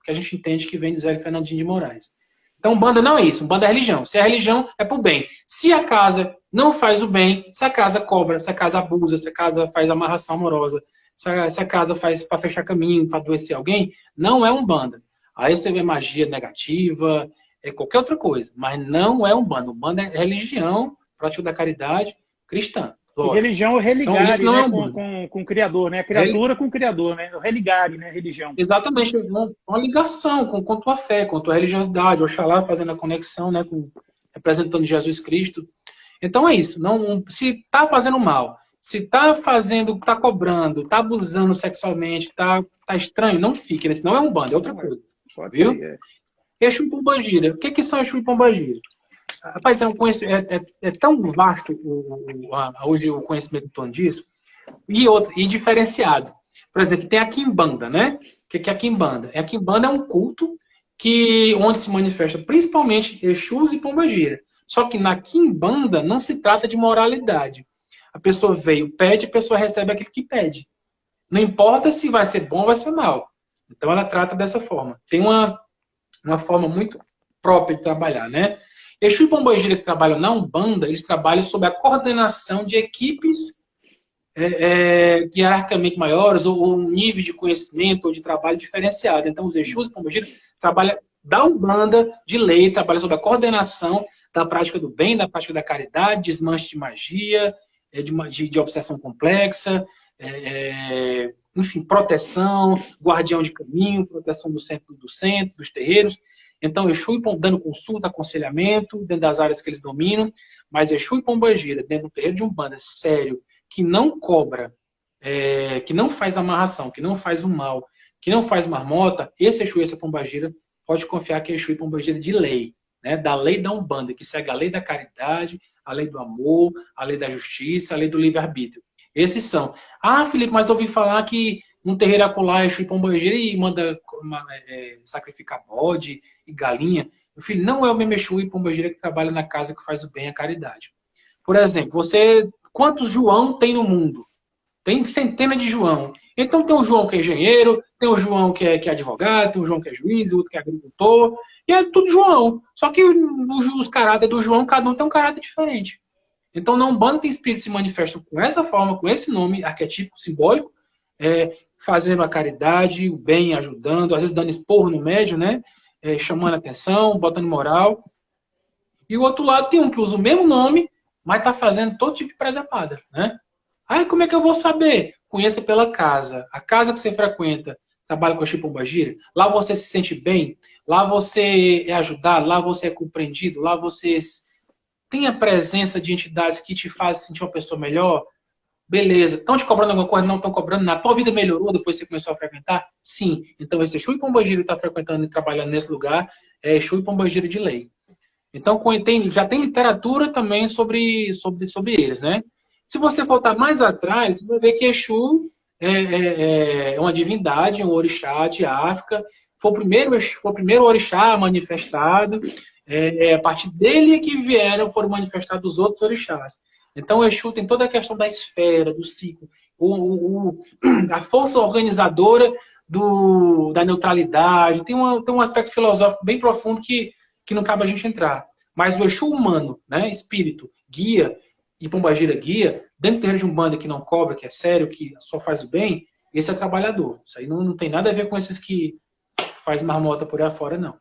a gente entende que vem de Zé Fernandinho de Moraes. Então, Umbanda não é isso. Umbanda é religião. Se é religião, é pro bem. Se a casa não faz o bem, se a casa cobra, se a casa abusa, se a casa faz amarração amorosa, se a casa faz para fechar caminho, para adoecer alguém, não é Umbanda. Aí você vê magia negativa, qualquer outra coisa. Mas não é Umbanda. Umbanda é religião, prática da caridade cristã. Religião é religare, então, isso não né, com o Criador, né? A criatura com o Criador, né? O religare, né? Religião. Exatamente. Uma ligação com tua fé, com tua religiosidade. Oxalá fazendo a conexão, né, representando Jesus Cristo. Então é isso. Se está fazendo mal, se está está cobrando, está abusando sexualmente, está estranho, não fique. Né? Não é Umbanda, é outra coisa. Pode viu? Ser, Exu e Pombagira. O que são Exu e Pombagira? Rapaz, é tão vasto hoje o conhecimento em torno disso, e diferenciado. Por exemplo, tem a Quimbanda, né? O que é a Quimbanda? A Quimbanda é um culto onde se manifesta principalmente Exus e Pombagira. Só que na Quimbanda não se trata de moralidade. A pessoa veio, pede, a pessoa recebe aquilo que pede. Não importa se vai ser bom ou vai ser mal. Então ela trata dessa forma. Tem uma forma muito própria de trabalhar, né? Exu e Pombagira que trabalham na Umbanda, eles trabalham sob a coordenação de equipes hierarquicamente maiores ou um nível de conhecimento ou de trabalho diferenciado. Então, os Exus e Pombagira trabalham da Umbanda, de lei, trabalham sob a coordenação da prática do bem, da prática da caridade, desmanche de magia, de obsessão complexa, enfim, proteção, guardião de caminho, proteção do centro, dos terreiros. Então, Exu dando consulta, aconselhamento, dentro das áreas que eles dominam, mas Exu e Pombagira, dentro do terreiro de Umbanda, sério, que não cobra, que não faz amarração, que não faz o mal, que não faz marmota, esse Exu e essa Pombagira, pode confiar que é Exu e Pombagira de lei, né? Da lei da Umbanda, que segue a lei da caridade, a lei do amor, a lei da justiça, a lei do livre-arbítrio. Esses são. Felipe, mas eu ouvi falar que um terreiro acolá é Exu e Pombagira e manda sacrificar bode e galinha. Meu filho, não é o mesmo Exu e Pombagira que trabalha na casa que faz o bem e a caridade. Por exemplo, quantos João tem no mundo? Tem centenas de João. Então tem o João que é engenheiro, tem o João que é advogado, tem o João que é juiz, o outro que é agricultor, e é tudo João. Só que os caráteres do João, cada um tem um caráter diferente. Então na Umbanda tem espíritos que se manifestam com essa forma, com esse nome arquetípico, simbólico, fazendo a caridade, o bem, ajudando, às vezes dando esporro no médium, né? Chamando atenção, botando moral. E o outro lado tem um que usa o mesmo nome, mas está fazendo todo tipo de presepada, né? Aí como é que eu vou saber? Conheça pela casa. A casa que você frequenta, trabalha com a Exu Pombagira, lá você se sente bem, lá você é ajudado, lá você é compreendido, lá você tem a presença de entidades que te fazem sentir uma pessoa melhor. Beleza. Estão te cobrando alguma coisa? Não estão cobrando nada. Tua vida melhorou depois que você começou a frequentar? Sim. Então esse Exu e Pombagira que está frequentando e trabalhando nesse lugar é Exu e Pombagira de lei. Então já tem literatura também sobre eles, né? Se você voltar mais atrás, você vai ver que Exu é uma divindade, um orixá de África. Foi o primeiro orixá manifestado. A partir dele que foram manifestados os outros orixás. Então o Exu tem toda a questão da esfera, do ciclo, a força organizadora da neutralidade. Tem um aspecto filosófico bem profundo que não cabe a gente entrar. Mas o Exu humano, né, espírito, guia, e Pombagira guia, dentro do terreiro de Umbanda que não cobra, que é sério, que só faz o bem, esse é trabalhador. Isso aí não tem nada a ver com esses que faz marmota por aí afora, não.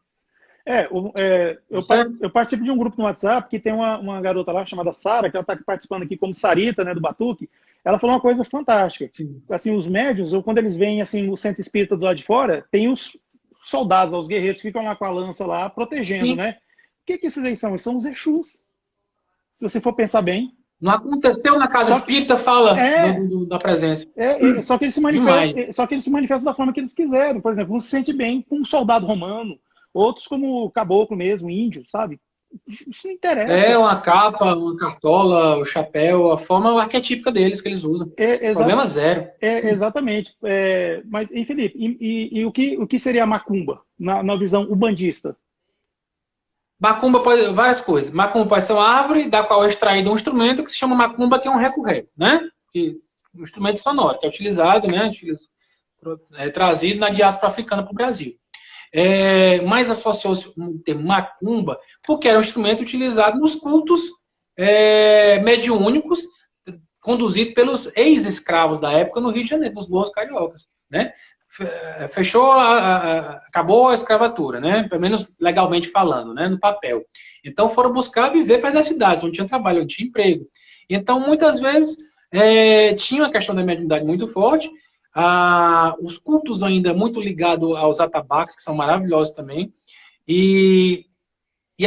Eu participo de um grupo no WhatsApp que tem uma garota lá chamada Sara, que ela está participando aqui como Sarita, né, do Batuque. Ela falou uma coisa fantástica. Sim. Assim, os médios, ou quando eles vêm assim, no centro espírita do lado de fora, tem os soldados, os guerreiros que ficam lá com a lança lá, protegendo, Sim. né? O que esses aí são? Eles são os Exus. Se você for pensar bem. Não aconteceu na casa espírita, fala da presença. Só que eles se manifestam da forma que eles quiserem. Por exemplo, um se sente bem com um soldado romano, outros como caboclo mesmo, índio, sabe? Isso não interessa. Uma capa, uma cartola, o chapéu, a forma arquetípica deles que eles usam. Problema zero. Exatamente. Mas, Felipe, e o que seria a macumba, na visão ubandista? Macumba pode várias coisas. Macumba pode ser uma árvore da qual é extraído um instrumento que se chama macumba, que é um recorrego, né? Um instrumento sonoro, que é utilizado, né? Trazido na diáspora africana para o Brasil. Mas associou-se o termo macumba porque era um instrumento utilizado nos cultos mediúnicos conduzido pelos ex-escravos da época no Rio de Janeiro, nos morros cariocas, né? Acabou a escravatura, né? Pelo menos legalmente falando, né? No papel. Então foram buscar viver perto das cidades, onde tinha trabalho, onde tinha emprego. Então muitas vezes tinha uma questão da mediunidade muito forte, os cultos ainda muito ligados aos atabaques, que são maravilhosos também, e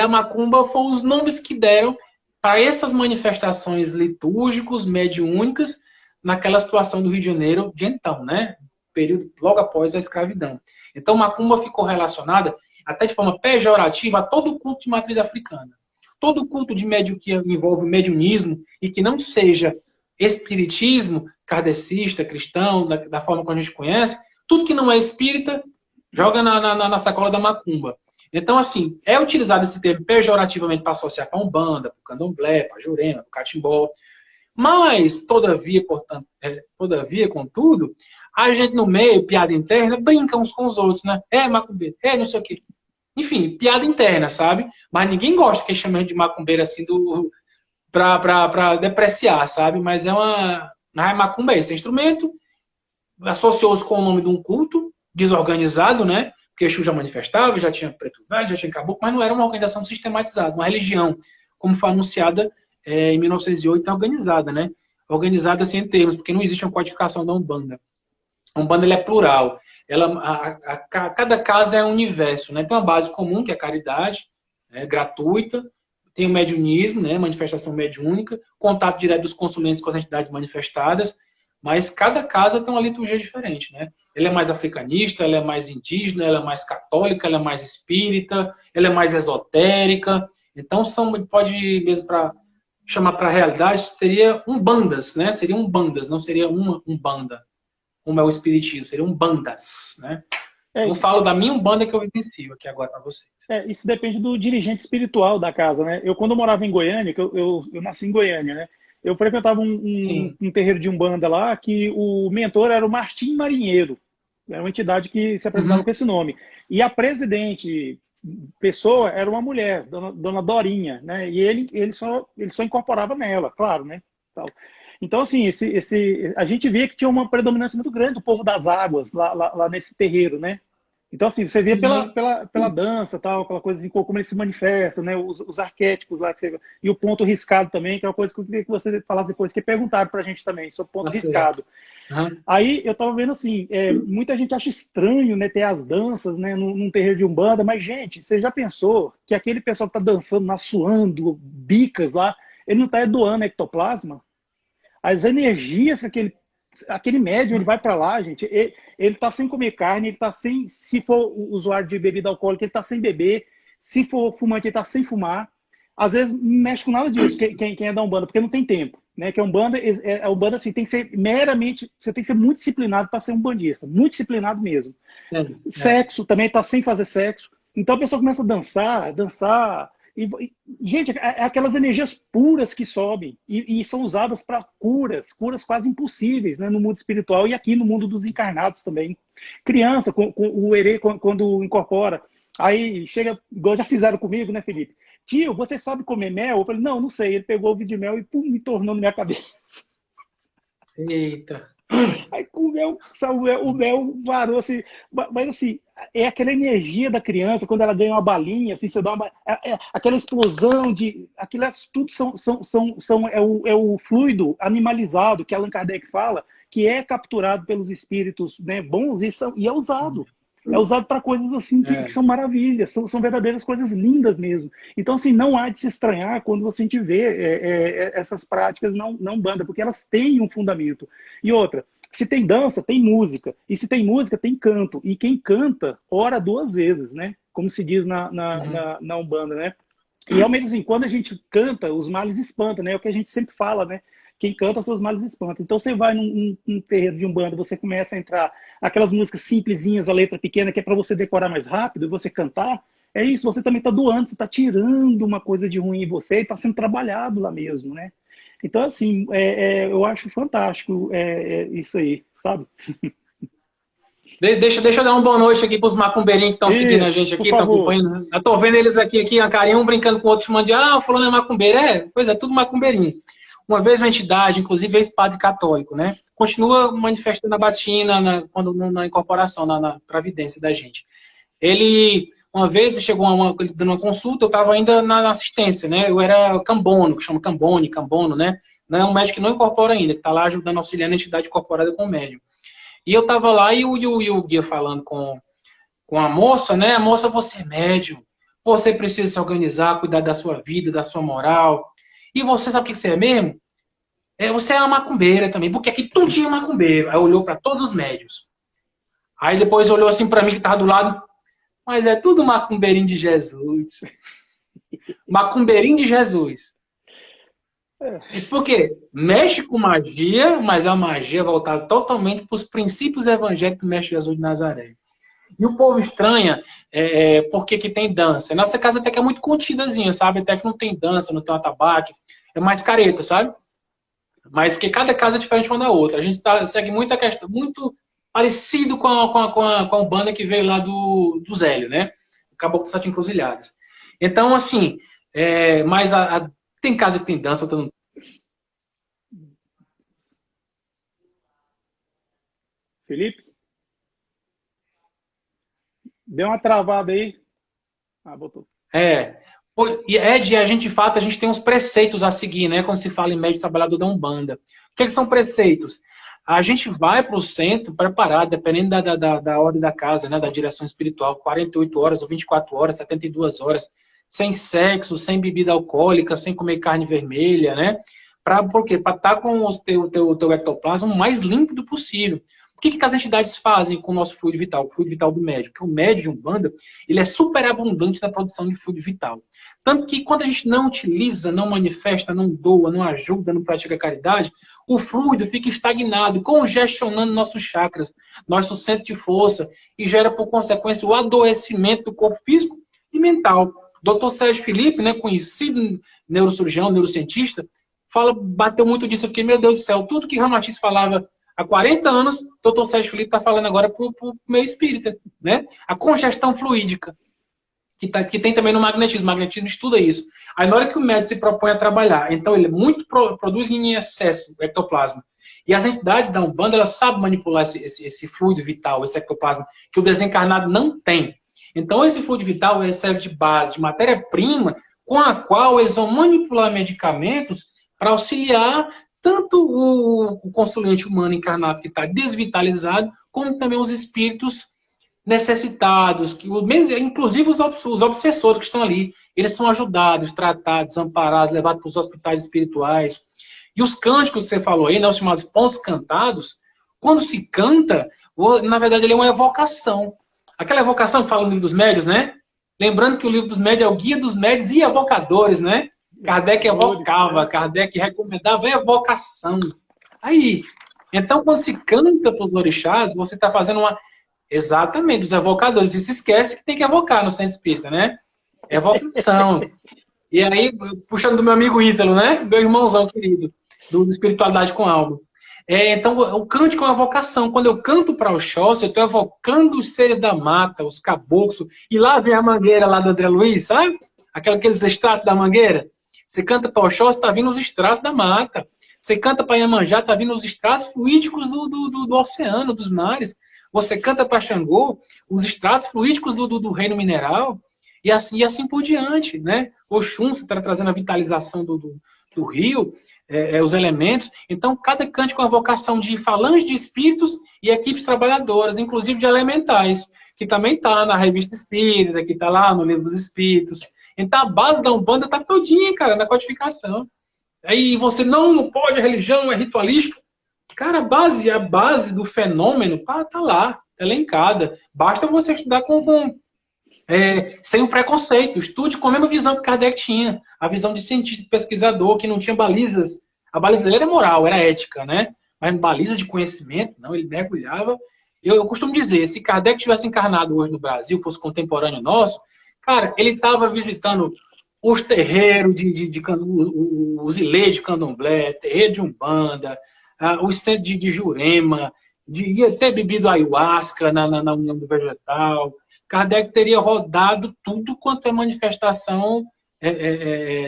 a macumba foram os nomes que deram para essas manifestações litúrgicas, mediúnicas, naquela situação do Rio de Janeiro de então, né? Período logo após a escravidão. Então, macumba ficou relacionada, até de forma pejorativa, a todo culto de matriz africana. Todo culto de médium que envolve mediunismo e que não seja espiritismo, kardecista, cristão, da forma como a gente conhece, tudo que não é espírita, joga na sacola da macumba. Então, assim, é utilizado esse termo pejorativamente para associar para a Umbanda, para o Candomblé, para a Jurema, para o Catimbó. Mas, todavia, contudo, a gente no meio, piada interna, brinca uns com os outros, né? Macumbeiro, não sei o quê. Enfim, piada interna, sabe? Mas ninguém gosta que chame de macumbeiro assim pra depreciar, sabe? Mas macumba é esse instrumento, associou-se com o nome de um culto desorganizado, né? Porque Exu já manifestava, já tinha preto velho, já tinha caboclo, mas não era uma organização sistematizada, uma religião, como foi anunciada em 1908, organizada, né? Organizada assim em termos, porque não existe uma codificação da Umbanda. A Umbanda é plural. Cada casa é um universo, né? Tem uma base comum, que é a caridade, gratuita. Tem o mediunismo, né? Manifestação mediúnica. Contato direto dos consulentes com as entidades manifestadas. Mas cada casa tem uma liturgia diferente, né? Ela é mais africanista, ela é mais indígena, ela é mais católica, ela é mais espírita, ela é mais esotérica. Então, pode mesmo para chamar para a realidade, seria umbandas, né? Seriam umbandas, não seria uma umbanda. Como é o espiritismo, seriam bandas, né? Eu falo da minha umbanda que eu vivencio aqui agora para vocês. Isso depende do dirigente espiritual da casa, né? Quando eu morava em Goiânia, eu nasci em Goiânia, né? Eu frequentava Sim. um terreiro de Umbanda lá, que o mentor era o Martim Marinheiro. Era uma entidade que se apresentava Uhum. com esse nome. E a presidente, pessoa, era uma mulher, dona Dorinha, né? E ele só incorporava nela, claro, né? Tal. Então, assim, a gente via que tinha uma predominância muito grande do povo das águas lá nesse terreiro, né? Então, assim, você vê Uhum. pela dança, tal, aquela coisa assim, como ele se manifesta, né? Os arquétipos lá que você... E o ponto riscado também, que é uma coisa que eu queria que você falasse depois, que perguntaram pra gente também, sobre o ponto Tá certo. riscado. Uhum. Aí eu tava vendo assim, muita gente acha estranho, né, ter as danças, né, num terreiro de Umbanda, mas, gente, você já pensou que aquele pessoal que tá dançando, lá, suando, bicas lá, ele não tá doando ectoplasma? As energias que aquele médium ele vai para lá, gente, ele tá sem comer carne, ele tá sem, se for usuário de bebida alcoólica, ele tá sem beber, se for fumante, ele tá sem fumar. Às vezes não mexe com nada disso, quem é da Umbanda, porque não tem tempo, né? Que a Umbanda assim, tem que ser meramente, você tem que ser muito disciplinado para ser um bandista, muito disciplinado mesmo. É. Sexo também tá sem fazer sexo. Então a pessoa começa a dançar, gente, é aquelas energias puras que sobem e são usadas para curas quase impossíveis, né, no mundo espiritual e aqui no mundo dos encarnados também. Criança, com o erê, quando incorpora, aí chega, igual já fizeram comigo, né, Felipe? Tio, você sabe comer mel? Eu falei, não sei. Ele pegou o vidro de mel e pum, me tornou na minha cabeça. Eita. Aí o mel varou assim. Mas assim, é aquela energia da criança, quando ela ganha uma balinha, assim, você dá aquela explosão de. Aquilo tudo é o fluido animalizado que Allan Kardec fala, que é capturado pelos espíritos, né, bons e é usado. É usado para coisas assim que são maravilhas, são verdadeiras coisas lindas mesmo. Então, assim, não há de se estranhar quando você vê essas práticas não banda, porque elas têm um fundamento. E outra, se tem dança, tem música. E se tem música, tem canto. E quem canta, ora duas vezes, né? Como se diz Uhum. na Umbanda, né? E realmente, assim, quando a gente canta, os males espantam, né? É o que a gente sempre fala, né? Quem canta, seus males espantam. Então, você vai num terreiro de Umbanda, você começa a entrar aquelas músicas simplesinhas, a letra pequena, que é para você decorar mais rápido e você cantar. É isso, você também está doando, você está tirando uma coisa de ruim em você e está sendo trabalhado lá mesmo, né? Então, assim, eu acho fantástico isso aí, sabe? Deixa eu dar uma boa noite aqui para os macumbeirinhos que estão seguindo a Isso, gente por aqui, estão favor. acompanhando. Eu tô vendo eles aqui, a carinha, um brincando com o outro, chamando de, fulano é macumbeiro. Pois é, tudo macumbeirinho. Uma vez uma entidade, inclusive ex-padre católico, né? Continua manifestando a batina na incorporação, na pravidência da gente. Ele, uma vez, chegou dando uma consulta, eu estava ainda na assistência, né? Eu era cambono, que chama cambono, né? Não é um médico que não incorpora ainda, que está lá ajudando, auxiliando a entidade incorporada com o médium. E eu estava lá e o guia falando com a moça, né? A moça, você é médium, você precisa se organizar, cuidar da sua vida, da sua moral. E você sabe o que você é mesmo? Você é uma macumbeira também, porque aqui tudo tinha macumbeiro. Aí olhou para todos os médios. Aí depois olhou assim para mim que estava do lado, mas é tudo macumbeirinho de Jesus. Macumbeirinho de Jesus. Por quê? Mexe com magia, mas é uma magia voltada totalmente para os princípios evangélicos do Mestre Jesus de Nazaré. E o povo estranha porque que tem dança. Nossa casa até que é muito contidazinha, sabe? Até que não tem dança, não tem atabaque. É mais careta, sabe? Mas que cada casa é diferente uma da outra. A gente segue muita questão, muito parecido com a Umbanda que veio lá do Zélio, né? Acabou com as Sete Encruzilhadas. Então, assim, mas tem casa que tem dança, outra não. Felipe, deu uma travada aí. Botou. E Ed, a gente, de fato, a gente tem uns preceitos a seguir, né? Quando se fala em médio trabalhador da Umbanda. O que são preceitos? A gente vai para o centro preparado, dependendo da ordem da casa, né? Da direção espiritual, 48 horas ou 24 horas, 72 horas, sem sexo, sem bebida alcoólica, sem comer carne vermelha, né? Por quê? Para estar com o teu ectoplasma o mais límpido possível. O que as entidades fazem com o nosso fluido vital, o fluido vital do médium? Porque o médium de Umbanda, ele é super abundante na produção de fluido vital. Tanto que quando a gente não utiliza, não manifesta, não doa, não ajuda, não pratica caridade, o fluido fica estagnado, congestionando nossos chakras, nosso centro de força, e gera, por consequência, o adoecimento do corpo físico e mental. Dr. Sérgio Felipe, né, conhecido neurocirurgião, neurocientista, bateu muito disso. Eu fiquei, meu Deus do céu, tudo que Ramatiz falava há 40 anos, o Dr. Sérgio Felipe está falando agora para o meio espírita, né? A congestão fluídica, que tem também no magnetismo. O magnetismo estuda isso. Aí na hora que o médico se propõe a trabalhar, então ele produz em excesso o ectoplasma. E as entidades da Umbanda, elas sabem manipular esse fluido vital, esse ectoplasma, que o desencarnado não tem. Então esse fluido vital serve de base, de matéria-prima, com a qual eles vão manipular medicamentos para auxiliar tanto o consulente humano encarnado que está desvitalizado, como também os espíritos necessitados, inclusive os obsessores que estão ali. Eles são ajudados, tratados, amparados, levados para os hospitais espirituais. E os cânticos que você falou aí, né, os chamados pontos cantados, quando se canta, na verdade ele é uma evocação. Aquela evocação que fala no Livro dos Médiuns, né? Lembrando que o Livro dos Médiuns é o guia dos médiuns e evocadores, né? Kardec evocava, Kardec recomendava a evocação. Aí, então quando se canta para os orixás, você está fazendo uma... Exatamente, os evocadores. E se esquece que tem que evocar no centro espírita, né? Evocação. E aí, puxando do meu amigo Ítalo, né? Meu irmãozão querido, do Espiritualidade com Algo. Então, o cântico é uma evocação. Quando eu canto para o Oxóssi, eu estou evocando os seres da mata, os caboclos. E lá vem a mangueira lá do André Luiz, sabe? Aqueles extratos da mangueira. Você canta para o Oxóssi, está vindo os extratos da mata. Você canta para Iemanjá, está vindo os extratos fluídicos do oceano, dos mares. Você canta para Xangô, os extratos fluídicos do reino mineral. E assim por diante, né? Oxum, você está trazendo a vitalização do rio, os elementos. Então, cada cântico é uma vocação de falanges de espíritos e equipes trabalhadoras, inclusive de elementais, que também está na Revista Espírita, que está lá no Livro dos Espíritos. Então, a base da Umbanda está todinha, cara, na codificação. Aí você não pode, a religião é ritualística. Cara, a base do fenômeno está lá, elencada. Basta você estudar sem um preconceito. Estude com a mesma visão que Kardec tinha. A visão de cientista e pesquisador, que não tinha balizas. A baliza dele era moral, era ética, né? Mas baliza de conhecimento, não, ele mergulhava. Eu costumo dizer, se Kardec tivesse encarnado hoje no Brasil, fosse contemporâneo nosso, cara, ele estava visitando os terreiros, os ilês de candomblé, terreiro de Umbanda, os centros de Jurema, ia ter bebido ayahuasca na União do Vegetal. Kardec teria rodado tudo quanto é manifestação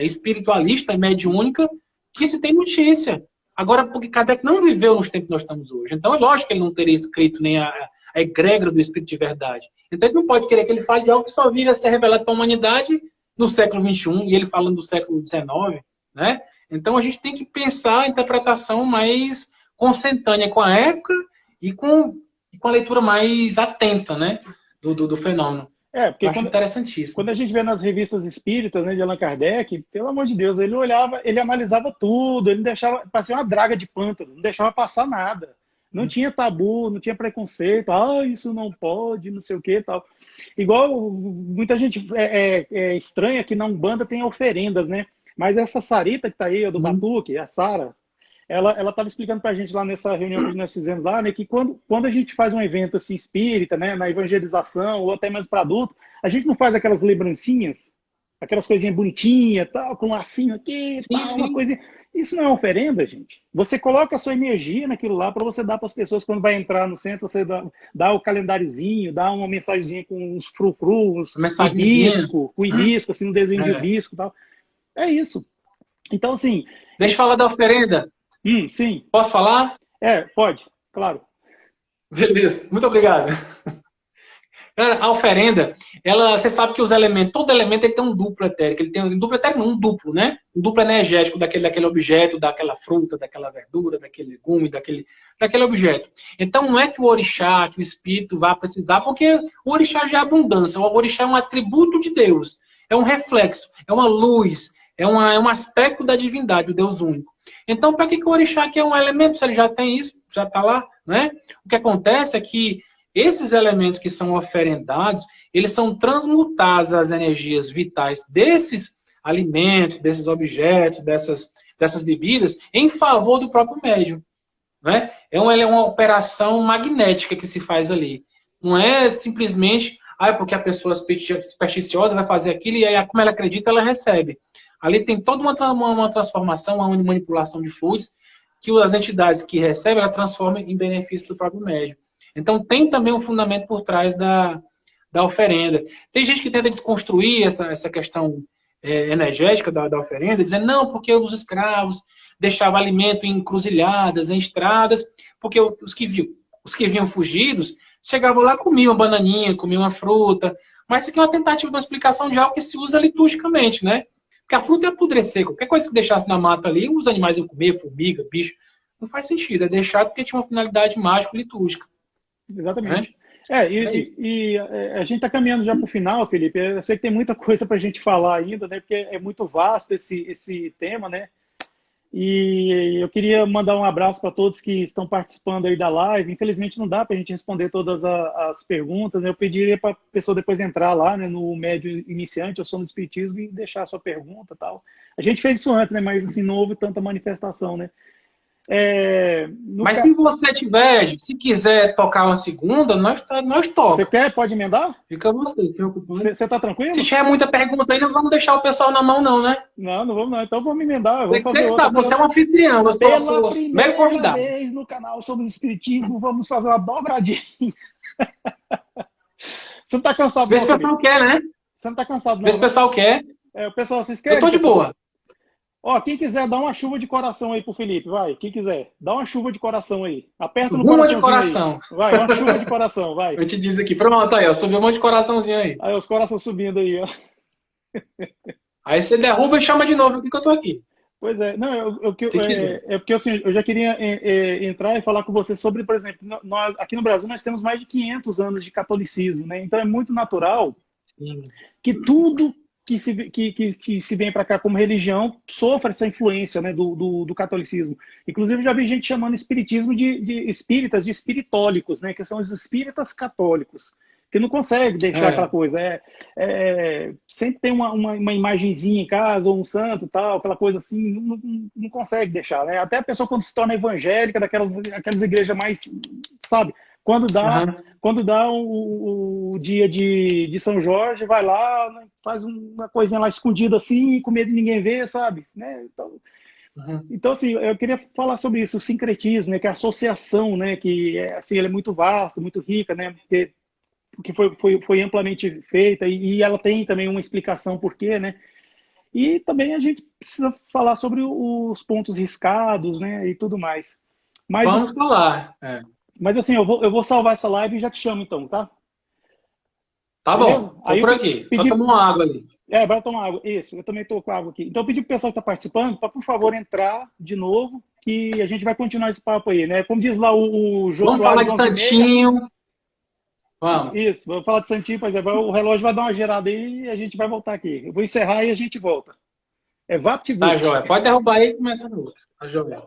espiritualista e mediúnica que se tem notícia. Agora, porque Kardec não viveu nos tempos que nós estamos hoje. Então, é lógico que ele não teria escrito nem a egrégora do Espírito de Verdade. Então, ele não pode querer que ele fale de algo que só viria a ser revelado para a humanidade no século XXI, e ele falando do século XIX, né? Então, a gente tem que pensar a interpretação mais consentânea com a época e com a leitura mais atenta, né? Do fenômeno. Porque interessantíssimo. Quando a gente vê nas revistas espíritas, né, de Allan Kardec, pelo amor de Deus, ele olhava, ele analisava tudo, ele não deixava, parecia uma draga de pântano, não deixava passar nada. Não tinha tabu, não tinha preconceito, isso não pode, não sei o que e tal. Igual muita gente estranha que na Umbanda tem oferendas, né? Mas essa Sarita que tá aí, do Batuque, a Sara, ela estava explicando para a gente lá nessa reunião que nós fizemos lá, né, que quando a gente faz um evento assim espírita, né, na evangelização ou até mais para adulto, a gente não faz aquelas lembrancinhas, aquelas coisinhas bonitinhas, tal, com um lacinho aqui, tal, uma coisinha. Isso não é oferenda, gente. Você coloca a sua energia naquilo lá para você dar para as pessoas quando vai entrar no centro, você dá o calendáriozinho, dá uma mensagenzinha com uns frufrus, com hibisco, assim, um desenho de hibisco e tal. É isso. Então, assim... Deixa eu falar da oferenda. Sim. Posso falar? Pode, claro. Beleza, muito obrigado. Cara, a oferenda, você sabe que todo elemento ele tem um duplo etérico. Ele tem um duplo etérico, não, um duplo, né? Um duplo energético daquele objeto, daquela fruta, daquela verdura, daquele legume, daquele objeto. Então não é que o orixá, que o espírito vá precisar, porque o orixá já é abundância. O orixá é um atributo de Deus, é um reflexo, é uma luz, é um aspecto da divindade, o Deus único. Então, para que o orixá, que é um elemento, se ele já tem isso, já está lá, né? O que acontece é que esses elementos que são oferendados, eles são transmutados às energias vitais desses alimentos, desses objetos, dessas bebidas, em favor do próprio médium, né? É uma operação magnética que se faz ali. Não é simplesmente, é porque a pessoa supersticiosa vai fazer aquilo e aí, como ela acredita, ela recebe. Ali tem toda uma transformação, uma manipulação de fluidos que as entidades que recebem, ela transforma em benefício do próprio médium. Então, tem também um fundamento por trás da oferenda. Tem gente que tenta desconstruir essa questão energética da oferenda, dizendo, não, porque os escravos deixavam alimento em encruzilhadas, em estradas, porque os que vinham fugidos chegavam lá, comiam uma bananinha, comiam uma fruta. Mas isso aqui é uma tentativa de uma explicação de algo que se usa liturgicamente, né? Porque a fruta ia apodrecer. Qualquer coisa que deixasse na mata ali, os animais iam comer, formiga, bicho. Não faz sentido. É deixado porque tinha uma finalidade mágico-litúrgica. Exatamente. A gente está caminhando já para o final, Felipe. Eu sei que tem muita coisa para a gente falar ainda, né? Porque é muito vasto esse tema, né? E eu queria mandar um abraço para todos que estão participando aí da live. Infelizmente não dá para a gente responder todas as perguntas, né? Eu pediria para a pessoa depois entrar lá, né, no médio iniciante, eu sou no Espiritismo, e deixar a sua pergunta e tal. A gente fez isso antes, né? Mas assim, não houve tanta manifestação, né? Mas se você tiver, se quiser tocar uma segunda, nós toca. Você quer? Pode emendar? Fica você. Você tá tranquilo? Se tiver muita pergunta aí, não vamos deixar o pessoal na mão, não, né? Não vamos não. Então vamos emendar. Você é um anfitrião. Pela primeira vez no canal sobre Espiritismo, vamos fazer uma dobradinha. Você não tá cansado, não? Vê se o pessoal quer, né? Você não tá cansado, não? Vê se o pessoal quer. O pessoal, vocês querem? Eu tô de boa. Ó, quem quiser, dá uma chuva de coração aí pro Felipe, vai. Quem quiser, dá uma chuva de coração aí. Aperta no coração. Uma de coração. Aí. Vai, uma chuva de coração, vai. Eu te disse aqui. Pronto, aí, ó. Subiu um monte de coraçãozinho aí. Aí, os corações subindo aí, ó. Aí você derruba e chama de novo aqui que eu tô aqui. Pois é. Não, porque assim, eu já queria entrar e falar com você sobre, por exemplo, nós, aqui no Brasil nós temos mais de 500 anos de catolicismo, né? Então é muito natural que tudo que se vem para cá como religião sofre essa influência, né, do catolicismo. Inclusive, já vi gente chamando espiritismo de espíritas, de espiritólicos, né, que são os espíritas católicos, que não consegue deixar aquela coisa. Sempre tem uma imagenzinha em casa, ou um santo, tal, aquela coisa assim, não consegue deixar. Né? Até a pessoa, quando se torna evangélica, aquelas igrejas mais, sabe? Quando dá o dia de São Jorge, vai lá, né, faz uma coisinha lá escondida assim, com medo de ninguém ver, sabe? Né? Então, assim, eu queria falar sobre isso, o sincretismo, né, que é a associação, né, que assim, ela é muito vasta, muito rica, né, porque foi amplamente feita e ela tem também uma explicação por quê, né? E também a gente precisa falar sobre os pontos riscados, né, e tudo mais. Mas, vamos falar. Mas assim, eu vou salvar essa live e já te chamo então, tá? Tá bom, tô por aqui. Só toma uma água ali. Vai tomar água. Isso, eu também tô com água aqui. Então eu pedi pro pessoal que tá participando para, por favor, entrar de novo, que a gente vai continuar esse papo aí, né? Como diz lá o João Vamos falar de Santinho. Vamos. Isso, vamos falar de Santinho, pois o relógio vai dar uma gerada aí e a gente vai voltar aqui. Eu vou encerrar e a gente volta. VaptVupt. Tá, joia. Pode derrubar aí e começa no outro. Tá, joia.